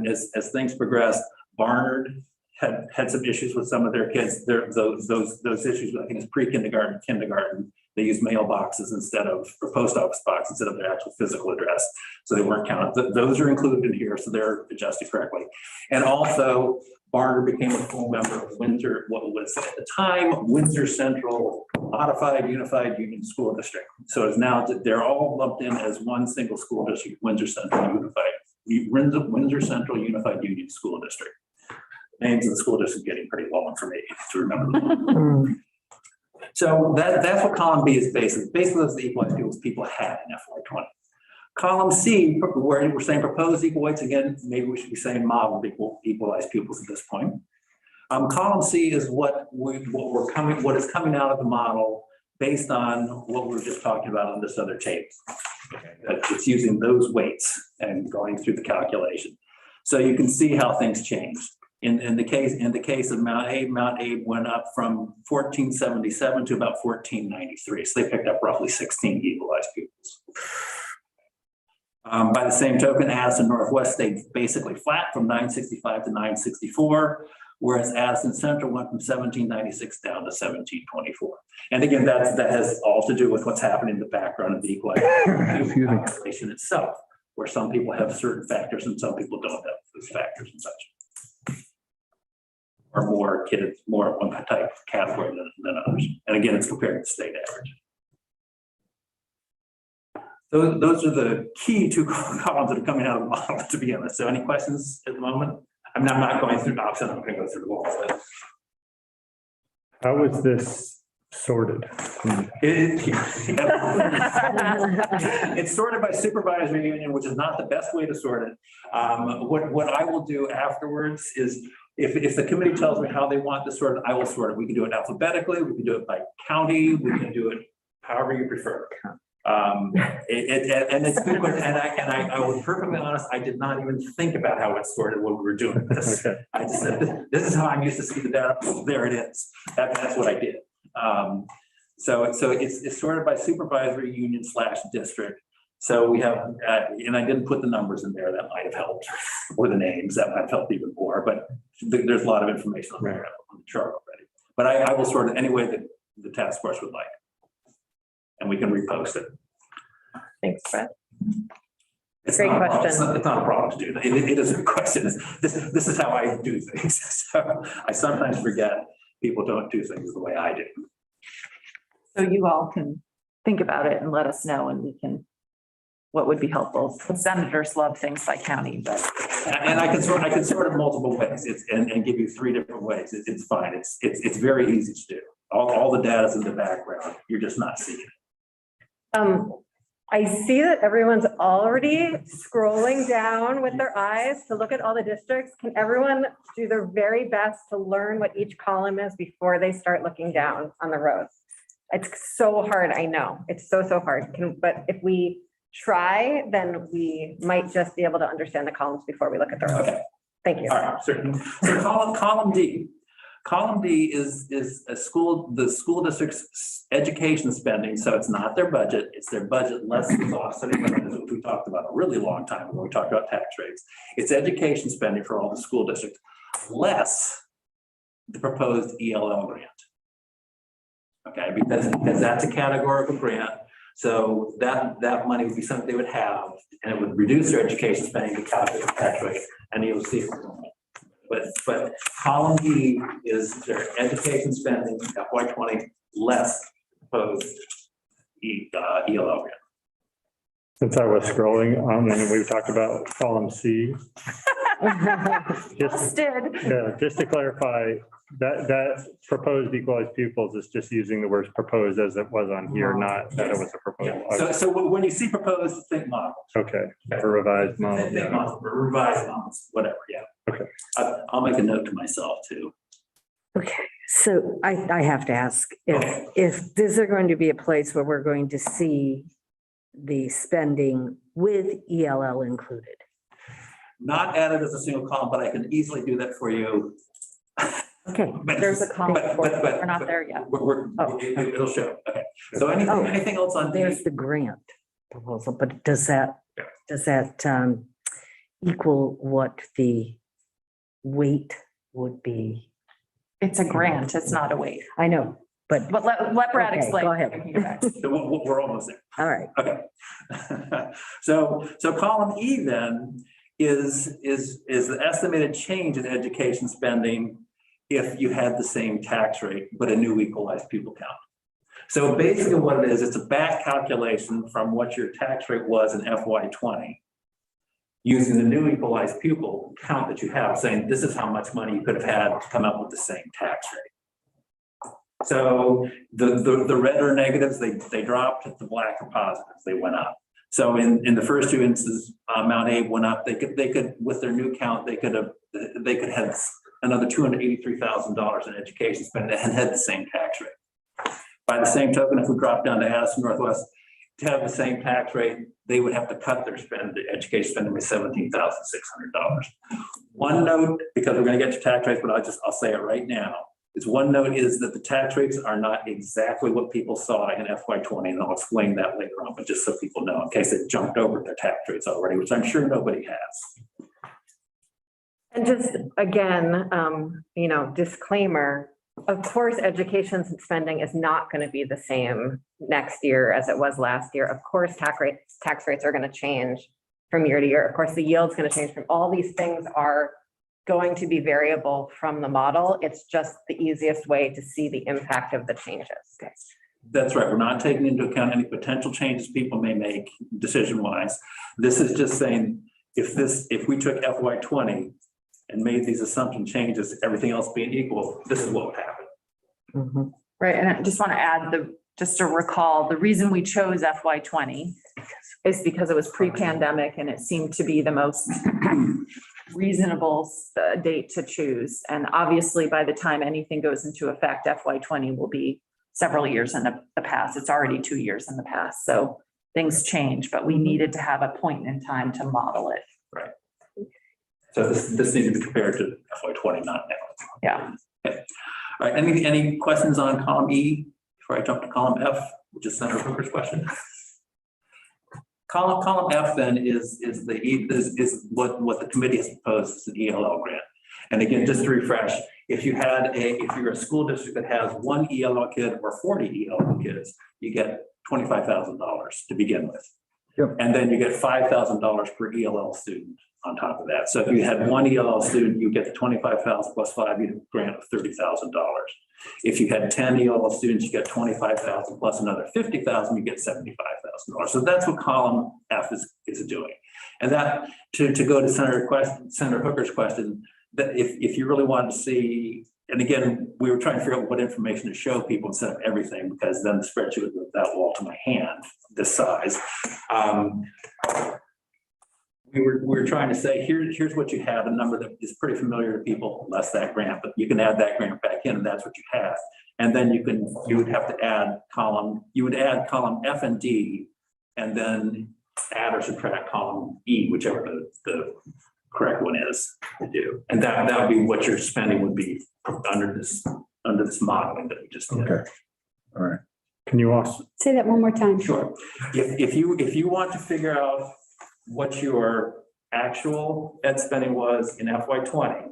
Speaker 3: As things progressed, Barnard had some issues with some of their kids. Those issues, I think it's pre-kindergarten, kindergarten. They use mailboxes instead of, or post office box instead of their actual physical address. So they weren't counted. Those are included in here, so they're adjusted correctly. And also, Barnard became a full member of Windsor, what was at the time, Windsor Central Modified Unified Union School District. So it's now, they're all lumped in as one single school district, Windsor Central Unified Union School District. Names of the school district getting pretty long for me to remember. So that's what column B is basically. Basically, those are the equalized pupils people had in FY20. Column C, where we're saying proposed equal weights, again, maybe we should be saying model equalized pupils at this point. Column C is what is coming out of the model based on what we were just talking about on this other table. Okay. It's using those weights and going through the calculation. So you can see how things changed. In the case of Mount Abe went up from 1477 to about 1493. So they picked up roughly 16 equalized pupils. By the same token, Addison Northwest stayed basically flat from 965 to 964, whereas Addison Central went from 1796 down to 1724. And again, that has all to do with what's happening in the background of the equalized population itself, where some people have certain factors and some people don't have those factors and such. Or more kids, more of one type of category than others. And again, it's compared to the state average. So those are the key two columns that are coming out of the model to begin with. So any questions at the moment? I mean, I'm not going through options, I'm going to go through the wall.
Speaker 4: How was this sorted?
Speaker 3: It's sorted by supervisory union, which is not the best way to sort it. What I will do afterwards is, if the committee tells me how they want to sort it, I will sort it. We can do it alphabetically, we can do it by county, we can do it however you prefer. And it's good, and I was perfectly honest, I did not even think about how it's sorted when we were doing this.
Speaker 4: Okay.
Speaker 3: I just said, this is how I'm used to see the data, there it is. That's what I did. So it's sorted by supervisory union / district. So we have, and I didn't put the numbers in there, that might have helped, or the names, that might have helped even more, but there's a lot of information on the chart already. But I will sort it any way that the task force would like. And we can repost it.
Speaker 1: Thanks, Brett.
Speaker 3: It's
Speaker 1: Great
Speaker 3: not a problem.
Speaker 1: question.
Speaker 3: It's not a problem to do that. It is a question. This is how I do things. So I sometimes forget people don't do things the way I do.
Speaker 7: So you all can think about it and let us know, and we can, what would be helpful. The senators love things by county, but.
Speaker 3: And I can sort it multiple ways. And give you 3 different ways. It's fine. It's very easy to do. All the data's in the background. You're just not seeing it.
Speaker 1: I see that everyone's already scrolling down with their eyes to look at all the districts. Can everyone do their very best to learn what each column is before they start looking down on the rows? It's so hard, I know. It's so hard. But if we try, then we might just be able to understand the columns before we look at the rows.
Speaker 3: Okay.
Speaker 1: Thank you.
Speaker 3: All right, certainly. So column D. Column D is the school district's education spending. So it's not their budget, it's their budget less the offsetting revenues, which we talked about a really long time ago. We talked about tax rates. It's education spending for all the school districts, less the proposed ELL grant. Okay, because that's a categorical grant. So that money would be something they would have, and it would reduce their education spending to calculate the tax rate, and you'll see. But column D is their education spending, FY20, less proposed ELL grant.
Speaker 4: Since I was scrolling, and we talked about column C.
Speaker 7: Just did.
Speaker 4: Yeah, just to clarify, that proposed equalized pupils is just using the words proposed as it was on here, not that it was a proposal.
Speaker 3: Yeah. So when you see proposed, think model.
Speaker 4: Okay, for revised model.
Speaker 3: Think model, or revised models, whatever, yeah.
Speaker 4: Okay.
Speaker 3: I'll make a note to myself too.
Speaker 5: Okay, so I have to ask, if this is going to be a place where we're going to see the spending with ELL included.
Speaker 3: Not added as a single column, but I can easily do that for you.
Speaker 5: Okay.
Speaker 7: There's a column,
Speaker 3: But
Speaker 7: we're not there yet.
Speaker 3: It'll show, okay. So anything else on D?
Speaker 5: There's the grant proposal, but does that equal what the weight would be?
Speaker 7: It's a grant, it's not a weight.
Speaker 5: I know, but
Speaker 7: But let Brad
Speaker 5: Okay,
Speaker 7: explain.
Speaker 5: go ahead.
Speaker 7: We can get back to
Speaker 3: So we're almost there.
Speaker 5: all right.
Speaker 3: Okay. So column E then is the estimated change in education spending if you had the same tax rate, but a new equalized pupil count. So basically what it is, it's a back calculation from what your tax rate was in FY20, using the new equalized pupil count that you have, saying this is how much money you could have had to come up with the same tax rate. So the red are negatives, they dropped, the black are positives, they went up. So in the first 2 instances, Mount A went up, they could, with their new count, they could have another $283,000 in education spending and had the same tax rate. By the same token, if we drop down to Addison Northwest, to have the same tax rate, they would have to cut their education spending by $17,600. One note, because we're going to get to tax rates, but I'll say it right now. One note is that the tax rates are not exactly what people saw in FY20, and I'll explain that later on, but just so people know, in case they jumped over their tax rates already, which I'm sure nobody has.
Speaker 1: And just again, disclaimer, of course, education spending is not going to be the same next year as it was last year. Of course, tax rates are going to change from year to year. Of course, the yield's going to change from all these things are going to be variable from the model. It's just the easiest way to see the impact of the changes.
Speaker 3: That's right. We're not taking into account any potential changes people may make decision-wise. This is just saying, if we took FY20 and made these assumption changes, everything else being equal, this is what would happen.
Speaker 5: Mhm.
Speaker 7: Right, and I just want to add just to recall, the reason we chose FY 20 is because it was pre-pandemic and it seemed to be the most reasonable date to choose. And obviously, by the time anything goes into effect, FY 20 will be several years in the past. It's already 2 years in the past, so things change, but we needed to have a point in time to model it.
Speaker 3: Right. So this needs to be compared to FY 20, not now.
Speaker 7: Yeah.
Speaker 3: Okay. All right, any questions on column E before I jump to column F, which is Senator Hooker's question? Column F then is what the committee has proposed as an ELL grant. And again, just to refresh, if you're a school district that has one ELL kid or 40 ELL kids, you get $25,000 to begin with.
Speaker 2: Yep.
Speaker 3: And then you get $5,000 per ELL student on top of that. So if you had one ELL student, you get the 25,000 plus 5, you get a grant of $30,000. If you had 10 ELL students, you get 25,000 plus another 50,000, you get $75,000. So that's what column F is doing. And that, to go to Senator Hooker's question, that if you really wanted to see, and again, we were trying to figure out what information to show people instead of everything, because then the spreadsheet was that wall to my hand, this size. We were trying to say, here's what you have, a number that is pretty familiar to people, less that grant, but you can add that grant back in, and that's what you have. And then you would have to add column F and D, and then add or subtract column E, whichever the correct one is to do. And that would be what your spending would be under this modeling that we just did.
Speaker 2: Okay. All right.
Speaker 4: Can you also,
Speaker 8: Say that one more time.
Speaker 3: Sure. If you want to figure out what your actual ed spending was in FY 20,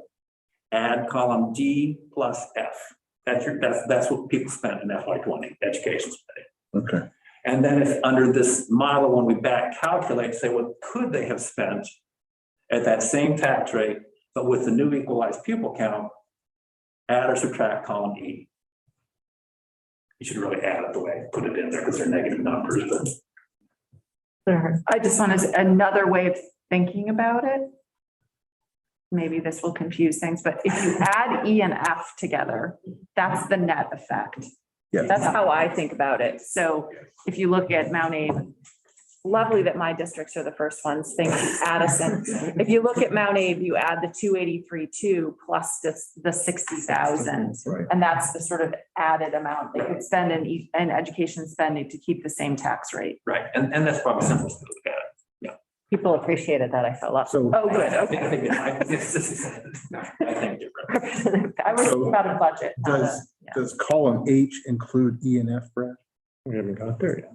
Speaker 3: add column D plus F. That's what people spent in FY 20, education spending.
Speaker 2: Okay.
Speaker 3: And then if under this model, when we back calculate, say, what could they have spent at that same tax rate, but with the new equalized pupil count, add or subtract column E. You should really add it the way I put it in there because they're negative numbers, but.
Speaker 7: I just want to, another way of thinking about it. Maybe this will confuse things, but if you add E and F together, that's the net effect.
Speaker 2: Yeah.
Speaker 7: That's how I think about it. So if you look at Mount Abe, lovely that my districts are the first ones. Thank you, Addison. If you look at Mount Abe, you add the 283.2 plus the 60,000.
Speaker 2: Right.
Speaker 7: And that's the sort of added amount they could spend in education spending to keep the same tax rate.
Speaker 3: Right, and that's probably simple to look at.
Speaker 1: People appreciated that, I felt like.
Speaker 2: So,
Speaker 7: Oh, good,
Speaker 3: I
Speaker 7: okay.
Speaker 3: think different.
Speaker 7: I was thinking about a budget. not a-
Speaker 2: does,
Speaker 7: yeah.
Speaker 2: does column H include E and F, Brad?
Speaker 4: we haven't got there yet.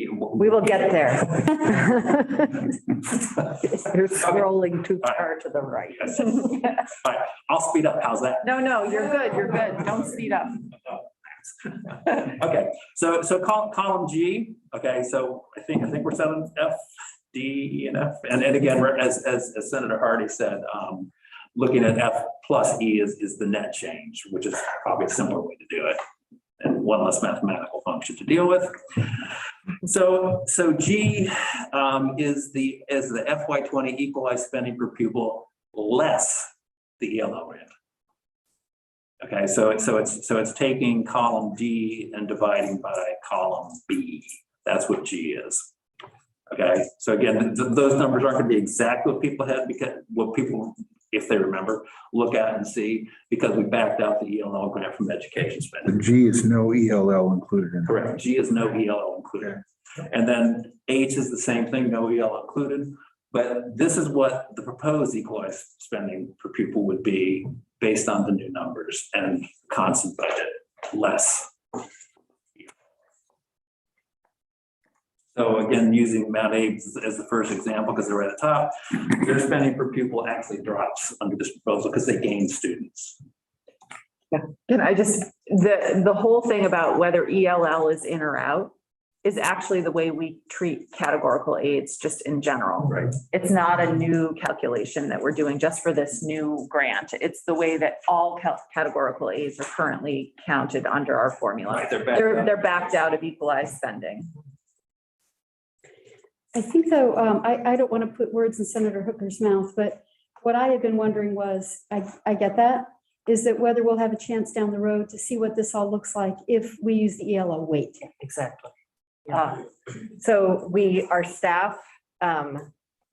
Speaker 1: We will get there.
Speaker 5: You're scrolling too far to the right.
Speaker 3: All right, I'll speed up. How's that?
Speaker 7: No, you're good, Don't speed up.
Speaker 3: Okay, so column G, okay, so I think we're set on F, D, E, and F. And again, as Senator Hardy said, looking at F plus E is the net change, which is probably a simpler way to do it. And one less mathematical function to deal with. So G is the FY 20 equalized spending per pupil less the ELL grant. Okay, so it's taking column D and dividing by column B. That's what G is. Okay, so again, those numbers aren't going to be exactly what people had, because what people, if they remember, look at and see, because we backed out the ELL grant from education spending.
Speaker 2: The G is no ELL included in.
Speaker 3: Correct. G is no ELL included. And then H is the same thing, no ELL included. But this is what the proposed equalized spending per pupil would be based on the new numbers and constant budget, less. So again, using Mount Abe as the first example, because they're at the top, their spending per pupil actually drops under this proposal because they gain students.
Speaker 7: Can I just, the whole thing about whether ELL is in or out is actually the way we treat categorical aids just in general.
Speaker 3: Right.
Speaker 7: It's not a new calculation that we're doing just for this new grant. It's the way that all categorical aids are currently counted under our formula.
Speaker 3: Right, they're backed up.
Speaker 7: They're backed out of equalized spending.
Speaker 8: I think though, I don't want to put words in Senator Hooker's mouth, but what I had been wondering was, I get that. is that whether we'll have a chance down the road to see what this all looks like if we use the ELO weight.
Speaker 5: Exactly.
Speaker 1: So our staff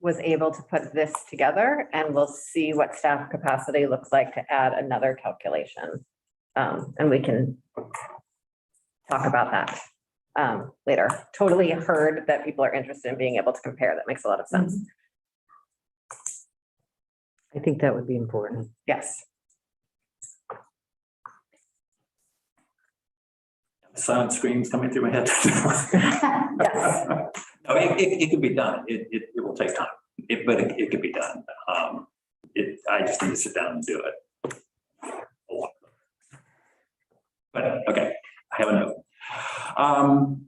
Speaker 1: was able to put this together, and we'll see what staff capacity looks like to add another calculation. And we can talk about that later. Totally heard that people are interested in being able to compare. That makes a lot of sense.
Speaker 5: I think that would be important.
Speaker 1: Yes.
Speaker 3: Silent screams coming through my head.
Speaker 1: Yes.
Speaker 3: No, it can be done. It will take time, but it can be done. I just need to sit down and do it. But okay, I have a note.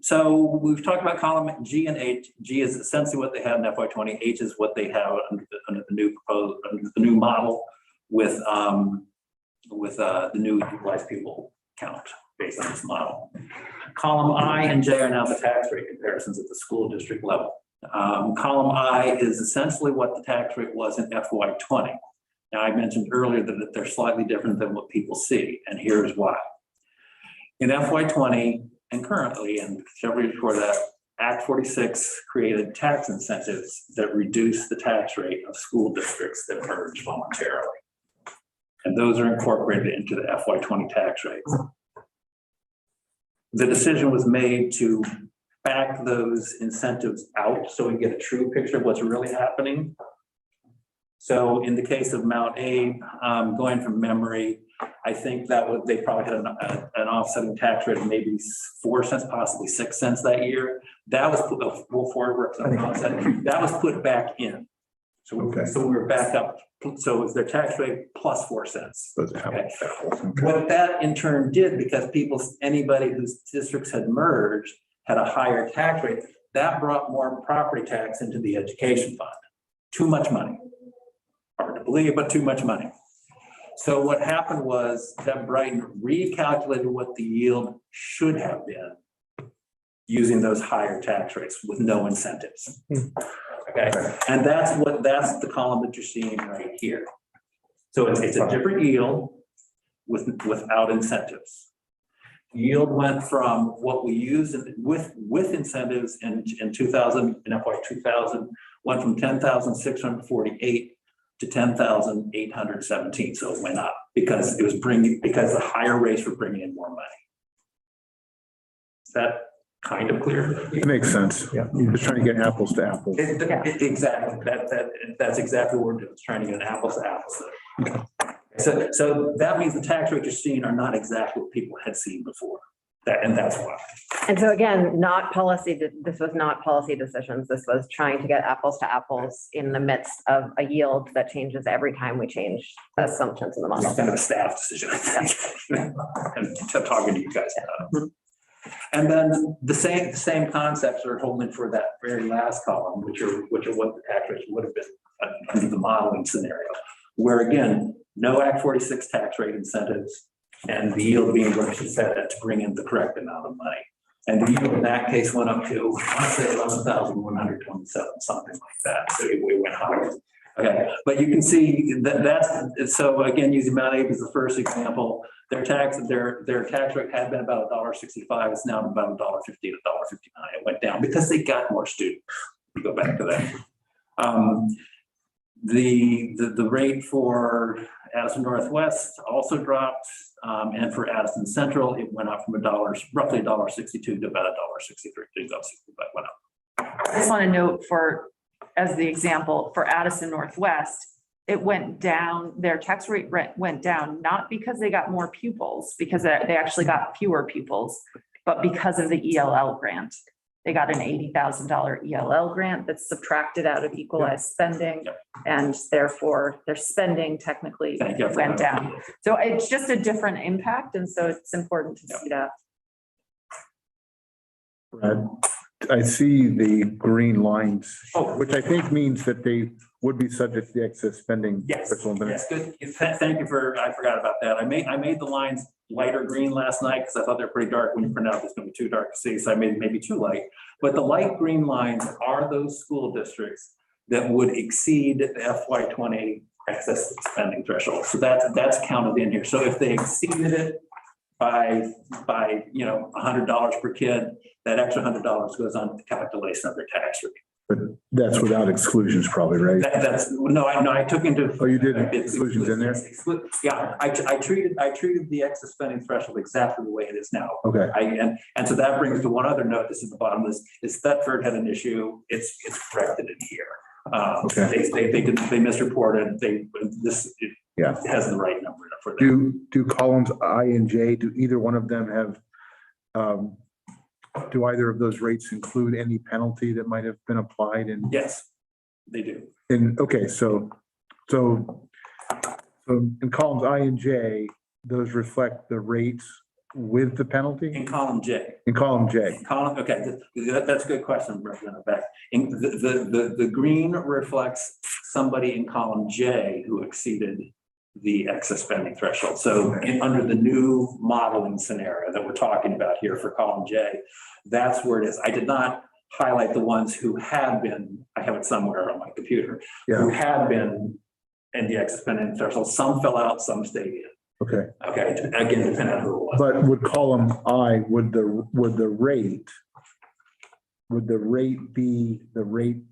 Speaker 3: So we've talked about column G and H. G is essentially what they had in FY20. H is what they have under the new model with the new equalized pupil count based on this model. Column I and J are now the tax rate comparisons at the school district level. Column I is essentially what the tax rate was in FY20. Now, I mentioned earlier that they're slightly different than what people see, and here's why. In FY20 and currently, and several years before that, Act 46 created tax incentives that reduce the tax rate of school districts that merge voluntarily. And those are incorporated into the FY20 tax rates. The decision was made to back those incentives out so we get a true picture of what's really happening. So in the case of Mount Abe, going from memory, I think that they probably had an offsetting tax rate of maybe 4 cents, possibly 6 cents that year. That was that was put back in. So we were back up. So it was their tax rate plus 4 cents. Okay. What that in turn did, because anybody whose districts had merged had a higher tax rate, that brought more property tax into the education fund. Too much money. Hard to believe, but too much money. So what happened was that Brighton recalculated what the yield should have been using those higher tax rates with no incentives. Okay, and that's the column that you're seeing right here. So it's a different yield without incentives. Yield went from what we used with incentives in 2000, in FY 2000, went from 10,648 to 10,817. So it went up because the higher rates were bringing in more money. Is that kind of clear?
Speaker 2: It makes sense. Yeah, you're just trying to get apples to apples.
Speaker 3: Exactly. That's exactly what we're doing. It's trying to get an apples to apples. So that means the tax rates you're seeing are not exactly what people had seen before. And that's why.
Speaker 1: And so again, this was not policy decisions. This was trying to get apples to apples in the midst of a yield that changes every time we change the assumptions in the model.
Speaker 3: It's kind of a staff decision, I think. And talking to you guys about it. And then the same concepts are holding for that very last column, which are what the tax rates would have been under the modeling scenario, where again, no Act 46 tax rate incentives and the yield being what she said to bring in the correct amount of money. And the yield in that case went up to, I say 11,127, something like that. So it went higher. Okay, but you can see that's so again, using Mount Abe as the first example, their tax rate had been about $1.65. It's now about $1.50 to $1.59. It went down because they got more students. We go back to that. The rate for Addison Northwest also dropped, and for Addison Central, it went up from roughly $1.62 to about $1.63. That went up.
Speaker 7: I just want to note as the example for Addison Northwest, it went down, their tax rate went down, not because they got more pupils, because they actually got fewer pupils, but because of the ELL grant. They got an $80,000 ELL grant that's subtracted out of equalized spending, and therefore their spending technically went down. So it's just a different impact, and so it's important to see that.
Speaker 2: Brad, I see the green lines, which I think means that they would be subject to the excess spending.
Speaker 3: Yes, good. Thank you I forgot about that. I made the lines lighter green last night because I thought they're pretty dark. When you print out, it's going to be too dark to see. So I made maybe too light. But the light green lines are those school districts that would exceed the FY20 excess spending threshold. So that's counted in here. So if they exceeded it by $100 per kid, that extra $100 goes on the calculation of their tax rate.
Speaker 2: But that's without exclusions probably, right?
Speaker 3: I took into.
Speaker 2: Oh, you did exclusions in there?
Speaker 3: Yeah, I treated the excess spending threshold exactly the way it is now.
Speaker 2: Okay,
Speaker 3: And so that brings to one other note, this is the bottom of this, is Thetford had an issue, it's corrected in here.
Speaker 2: Okay.
Speaker 3: They misreported, it
Speaker 2: yeah.
Speaker 3: has the right number for them.
Speaker 2: Do columns I and J, do either one of them have, do either of those rates include any penalty that might have been applied in?
Speaker 3: Yes, they do.
Speaker 2: Okay, so in columns I and J, those reflect the rates with the penalty?
Speaker 3: In column J.
Speaker 2: In column J.
Speaker 3: Okay, that's a good question, Representative Beck. The green reflects somebody in column J who exceeded the excess spending threshold. So under the new modeling scenario that we're talking about here for column J, that's where it is. I did not highlight the ones who had been, I have it somewhere on my computer, who had been in the excess spending threshold. Some fell out, some stayed in.
Speaker 2: Okay.
Speaker 3: Okay, again, depending on who it was.
Speaker 2: But would column I, would the rate be the rate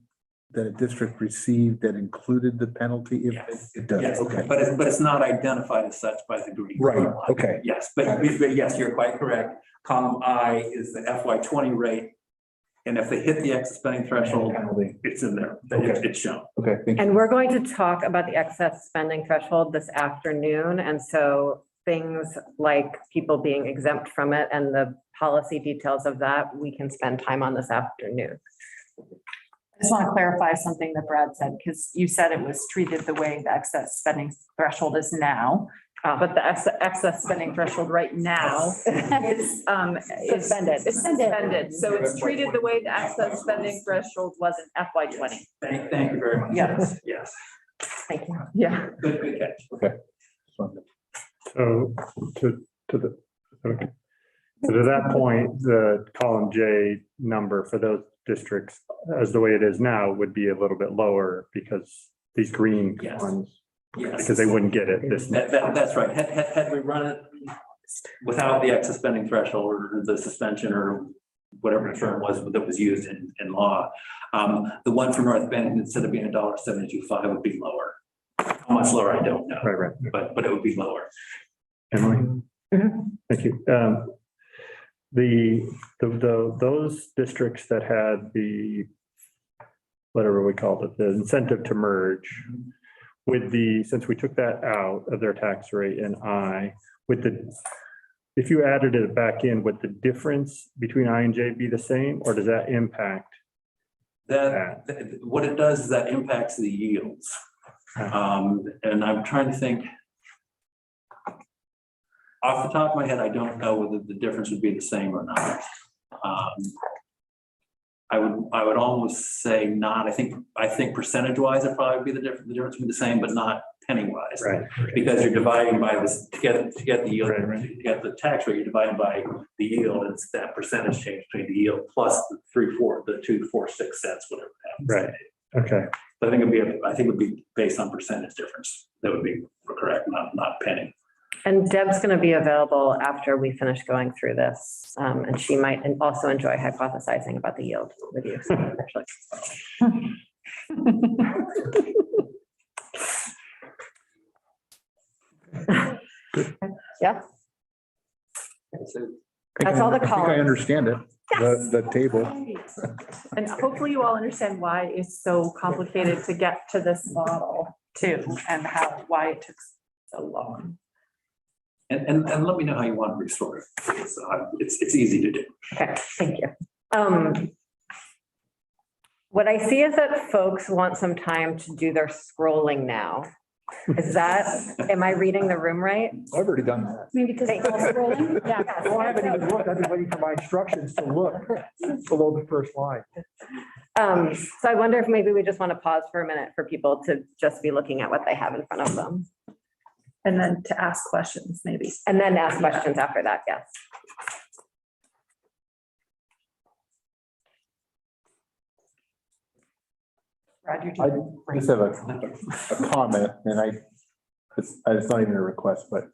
Speaker 2: that a district received that included the penalty? If
Speaker 3: Yes.
Speaker 2: it does,
Speaker 3: Yes,
Speaker 2: okay.
Speaker 3: but it's not identified as such by the green.
Speaker 2: Right, okay.
Speaker 3: Yes, but yes, you're quite correct. Column I is the FY20 rate. And if they hit the excess spending threshold,
Speaker 2: Penalty.
Speaker 3: it's in there.
Speaker 2: Okay.
Speaker 3: It's shown.
Speaker 2: Okay, thank you.
Speaker 1: And we're going to talk about the excess spending threshold this afternoon. And so things like people being exempt from it and the policy details of that, we can spend time on this afternoon.
Speaker 7: I just want to clarify something that Brad said, because you said it was treated the way the excess spending threshold is now. But the excess spending threshold right now is
Speaker 1: Suspended.
Speaker 7: suspended. So it's treated the way the excess spending threshold was in FY20.
Speaker 3: Thank you very much.
Speaker 7: Yes.
Speaker 3: Yes.
Speaker 1: Thank you.
Speaker 7: Yeah.
Speaker 3: Good catch.
Speaker 2: Okay.
Speaker 4: So okay. So to that point, the column J number for those districts, as the way it is now, would be a little bit lower because these green
Speaker 3: Yes.
Speaker 4: ones,
Speaker 3: Yes.
Speaker 4: because they wouldn't get it this.
Speaker 3: That's right. Had we run it without the excess spending threshold or the suspension or whatever the term was that was used in law, the one for North Bend, instead of being $1.725 would be lower. How much lower, I don't know,
Speaker 4: Right.
Speaker 3: but it would be lower.
Speaker 4: Emily? Thank you. Those districts that had the, whatever we called it, the incentive to merge with since we took that out of their tax rate and if you added it back in, would the difference between I and J be the same, or does that impact?
Speaker 3: What it does is that impacts the yields. And I'm trying to think. Off the top of my head, I don't know whether the difference would be the same or not. I would almost say not. I think percentage-wise, it'd probably be the difference would be the same, but not penny-wise.
Speaker 4: Right.
Speaker 3: Because you're dividing by this to get the yield,
Speaker 4: Right.
Speaker 3: to get the tax rate, you're dividing by the yield, and it's that percentage change between the yield plus the 2 4 6 cents, whatever it happens.
Speaker 4: Right. Okay.
Speaker 3: So I think it would be based on percentage difference. That would be correct, not penny.
Speaker 1: And Deb's going to be available after we finish going through this. And she might also enjoy hypothesizing about the yield with you. Actually. Yeah, that's all the
Speaker 2: I think I
Speaker 1: columns.
Speaker 2: understand it, the table.
Speaker 7: And hopefully you all understand why it's so complicated to get to this model too, and why it took so long.
Speaker 3: And let me know how you want to restore it. It's easy to do.
Speaker 1: Okay, thank you. What I see is that folks want some time to do their scrolling now. Am I reading the room right?
Speaker 6: I've already done that.
Speaker 8: Maybe because it's all scrolling. Yeah.
Speaker 6: Oh, I haven't even looked. I've been waiting for my instructions to look below the first line.
Speaker 1: So I wonder if maybe we just want to pause for a minute for people to just be looking at what they have in front of them.
Speaker 7: And then to ask questions, maybe.
Speaker 1: And then ask questions after that, yes.
Speaker 7: Brad, you're
Speaker 2: I
Speaker 7: doing
Speaker 2: just have a comment, and it's not even a request, but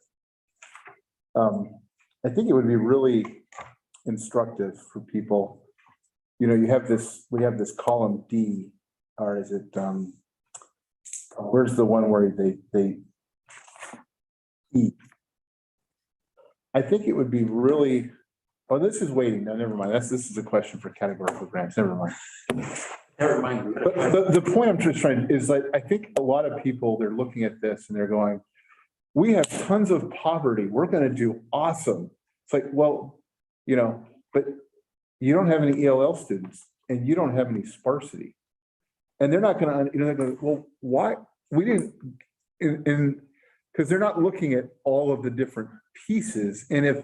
Speaker 2: I think it would be really instructive for people. You know, we have this column D, or is it, where's the one where they eat? I think it would be really, oh, this is waiting. No, never mind. This is a question for categorical grants. Never mind.
Speaker 3: Never mind.
Speaker 2: But the point I'm just trying is like, I think a lot of people, they're looking at this and they're going, we have tons of poverty. We're going to do awesome. It's like, well, you know, but you don't have any ELL students and you don't have any sparsity. And they're not going to, you know, they're going, well, why? We didn't, because they're not looking at all of the different pieces. And if,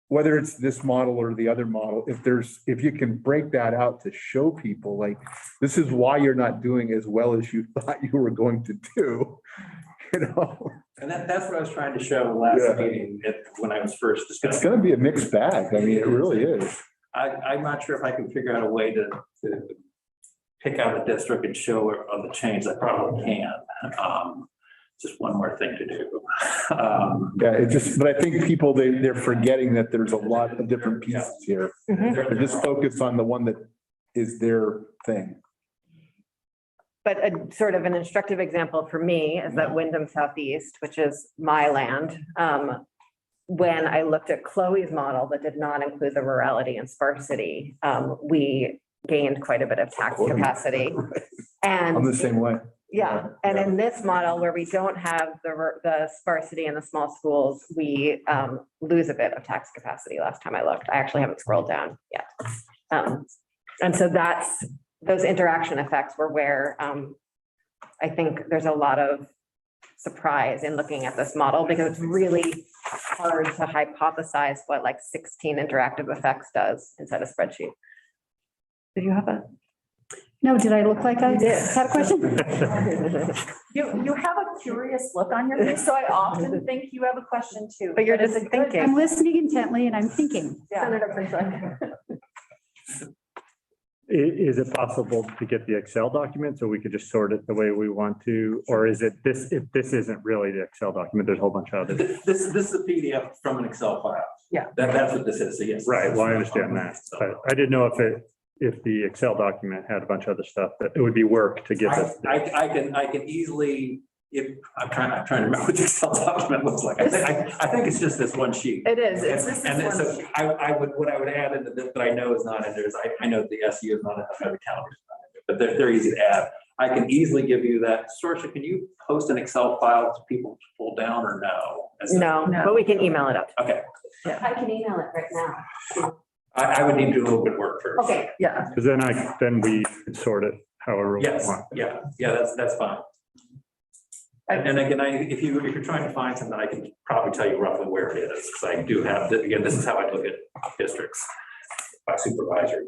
Speaker 2: whether it's this model or the other model, if you can break that out to show people like, this is why you're not doing as well as you thought you were going to do, you know?
Speaker 3: And that's what I was trying to show last
Speaker 2: Yeah.
Speaker 3: meeting when I was first
Speaker 2: It's
Speaker 3: discussing.
Speaker 2: gonna be a mixed bag. I mean, it really is.
Speaker 3: I'm not sure if I can figure out a way to pick out a district and show on the change. I probably can. Just one more thing to do.
Speaker 2: Yeah, it just, but I think people, they're forgetting that there's a lot of different pieces here. They're just focused on the one that is their thing.
Speaker 1: But a sort of an instructive example for me is that Wyndham Southeast, which is my land. When I looked at Chloe's model that did not include the rurality and sparsity, we gained quite a bit of tax capacity.
Speaker 2: I'm the
Speaker 1: And
Speaker 2: same way.
Speaker 1: yeah, and in this model where we don't have the sparsity in the small schools, we lose a bit of tax capacity last time I looked. I actually haven't scrolled down yet. And so those interaction effects were where I think there's a lot of surprise in looking at this model because it's really hard to hypothesize what like 16 interactive effects does inside a spreadsheet. Did you have a?
Speaker 8: No, did I look like I
Speaker 1: You did.
Speaker 8: had a question?
Speaker 7: You have a curious look on your face, so I often think you have a question too.
Speaker 1: But you're
Speaker 7: it's
Speaker 1: just
Speaker 7: a good-
Speaker 1: thinking.
Speaker 8: I'm listening intently and I'm thinking.
Speaker 1: Senator Prince.
Speaker 4: Is it possible to get the Excel document so we could just sort it the way we want to? Or is it this, if this isn't really the Excel document, there's a whole bunch of others.
Speaker 3: This is a PDF from an Excel file.
Speaker 7: Yeah.
Speaker 3: That's what this is. So yes.
Speaker 4: Right, well, I understand that, but I didn't know if the Excel document had a bunch of other stuff, that it would be work to get this.
Speaker 3: I can easily, I'm trying to remember what the Excel document looks like. I think it's just this one sheet.
Speaker 1: It is, it's
Speaker 3: And
Speaker 1: just
Speaker 3: and
Speaker 1: this
Speaker 3: then
Speaker 1: one.
Speaker 3: so what I would add into this, that I know is not in there is I know the SU is not in there, the calendar is not in there, but they're easy to add. I can easily give you that. Sorcia, can you post an Excel file to people to pull down or no?
Speaker 1: No, but we can email it up.
Speaker 3: Okay,
Speaker 1: I can email it right now.
Speaker 3: I would need to do a little bit of work first.
Speaker 1: Okay, yeah.
Speaker 4: Because then we could sort it however we
Speaker 3: Yes,
Speaker 4: want.
Speaker 3: yeah, that's fine. And again, if you're trying to find something, I can probably tell you roughly where it is, because I do have, again, this is how I look at districts by supervisor.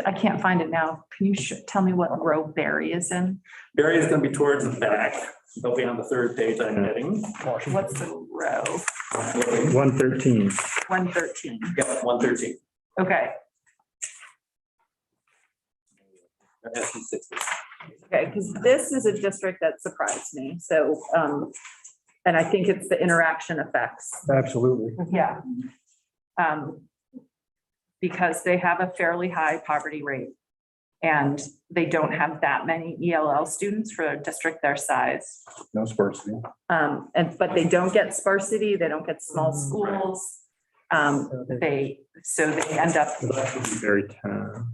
Speaker 7: I can't find it now. Can you tell me what row Barry is in?
Speaker 3: Barry is going to be towards the back. They'll be on the third page I'm heading.
Speaker 7: What's the row?
Speaker 4: 113.
Speaker 7: 113.
Speaker 3: Yeah, 113.
Speaker 7: Okay, okay, because this is a district that surprised me. So, and I think it's the interaction effects.
Speaker 6: Absolutely.
Speaker 7: Yeah. Because they have a fairly high poverty rate. And they don't have that many ELL students for a district their size.
Speaker 2: No sparsity.
Speaker 7: But they don't get sparsity, they don't get small schools. So they end up,
Speaker 4: Very town.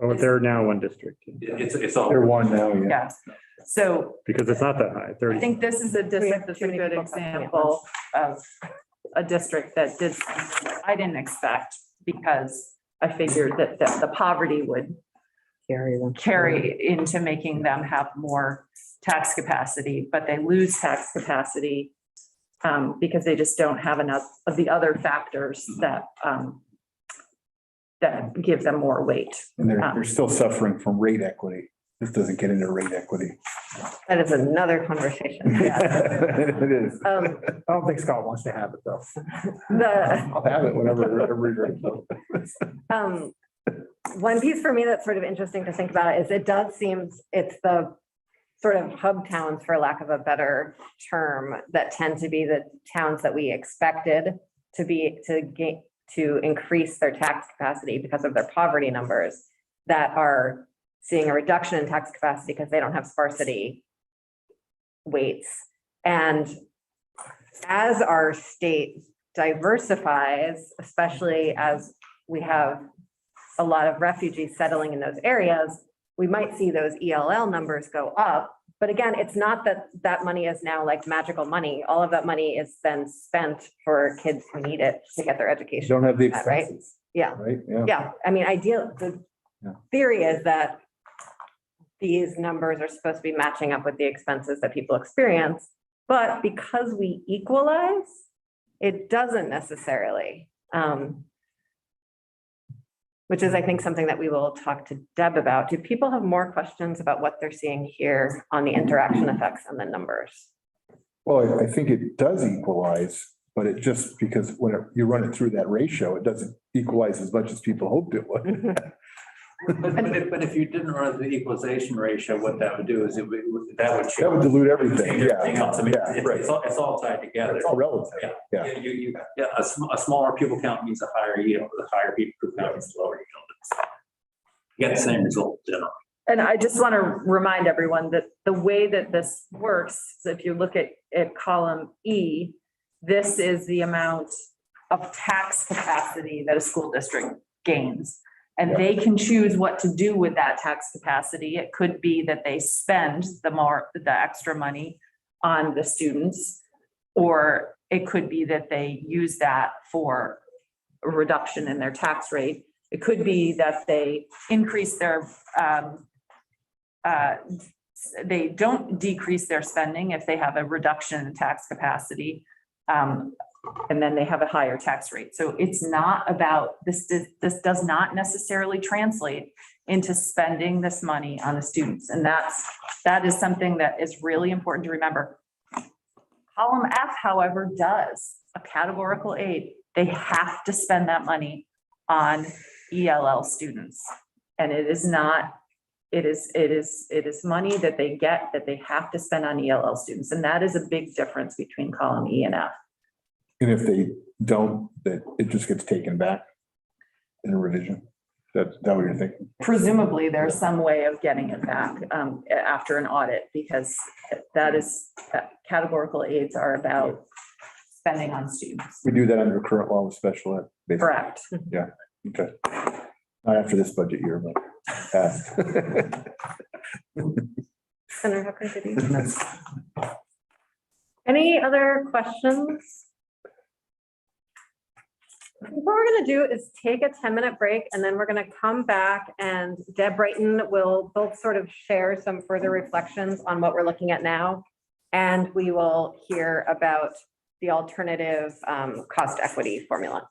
Speaker 4: Oh, they're now one district,
Speaker 3: It's all.
Speaker 2: They're one now, yeah.
Speaker 7: yeah. So
Speaker 4: because it's not that high,
Speaker 7: I
Speaker 4: 30.
Speaker 7: think this is a district that's a good example of a district that did, something that I didn't expect because I figured that the poverty would carry into making them have more tax capacity, but they lose tax capacity because they just don't have enough of the other factors that give them more weight.
Speaker 2: And they're still suffering from rate equity. This doesn't get into rate equity.
Speaker 1: That is another conversation.
Speaker 2: It is.
Speaker 6: I don't think Scott wants to have it though.
Speaker 1: The,
Speaker 2: I'll have it whenever.
Speaker 1: one piece for me that's sort of interesting to think about is it does seem it's the sort of hub towns, for lack of a better term, that tend to be the towns that we expected to increase their tax capacity because of their poverty numbers, that are seeing a reduction in tax capacity because they don't have sparsity weights. And as our state diversifies, especially as we have a lot of refugees settling in those areas, we might see those ELL numbers go up. But again, it's not that that money is now like magical money. All of that money is then spent for kids who need it to get their
Speaker 6: You
Speaker 1: education.
Speaker 6: don't have the
Speaker 1: Right?
Speaker 6: expenses,
Speaker 1: Yeah,
Speaker 6: right? Yeah.
Speaker 1: yeah. I mean, the
Speaker 6: Yeah.
Speaker 1: theory is that these numbers are supposed to be matching up with the expenses that people experience. But because we equalize, it doesn't necessarily. Which is, I think, something that we will talk to Deb about. Do people have more questions about what they're seeing here on the interaction effects and the numbers?
Speaker 6: Well, I think it does equalize, but it just, because when you run it through that ratio, it doesn't equalize as much as people hoped it would.
Speaker 3: But if you didn't run the equalization ratio, what that would do is that would.
Speaker 6: That would dilute everything,
Speaker 3: change everything
Speaker 6: yeah.
Speaker 3: else. I mean,
Speaker 6: Yeah, right.
Speaker 3: it's all tied together.
Speaker 6: It's all relative,
Speaker 3: Yeah.
Speaker 6: yeah.
Speaker 3: Yeah, a smaller pupil count means a higher yield, a higher pupil count means lower yield. You get the same result generally.
Speaker 7: And I just want to remind everyone that the way that this works, so if you look at column E, this is the amount of tax capacity that a school district gains. And they can choose what to do with that tax capacity. It could be that they spend the extra money on the students, or it could be that they use that for a reduction in their tax rate. It could be that they increase their, they don't decrease their spending if they have a reduction in tax capacity. And then they have a higher tax rate. So it's not about, this does not necessarily translate into spending this money on the students. And that is something that is really important to remember. Column F, however, does a categorical aid. They have to spend that money on ELL students. And it is not, it is money that they get that they have to spend on ELL students. And that is a big difference between column E and F.
Speaker 6: And if they don't, that it just gets taken back in a revision. That's that what you're thinking?
Speaker 7: Presumably, there's some way of getting it back after an audit, because categorical aids are about spending on students.
Speaker 6: We do that under current law with special ed. basically.
Speaker 7: Correct.
Speaker 6: Yeah, okay. Not after this budget year, but past.
Speaker 1: Senator Huckabee, did you? Any other questions? What we're gonna do is take a 10-minute break, and then we're gonna come back, and Deb Brighton will both sort of share some further reflections on what we're looking at now. And we will hear about the alternative cost equity formula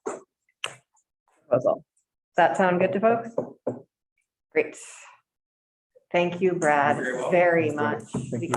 Speaker 1: proposal. Does that sound good to folks? Great. Thank you, Brad,
Speaker 3: You're very welcome.
Speaker 1: very much.
Speaker 6: Thank you.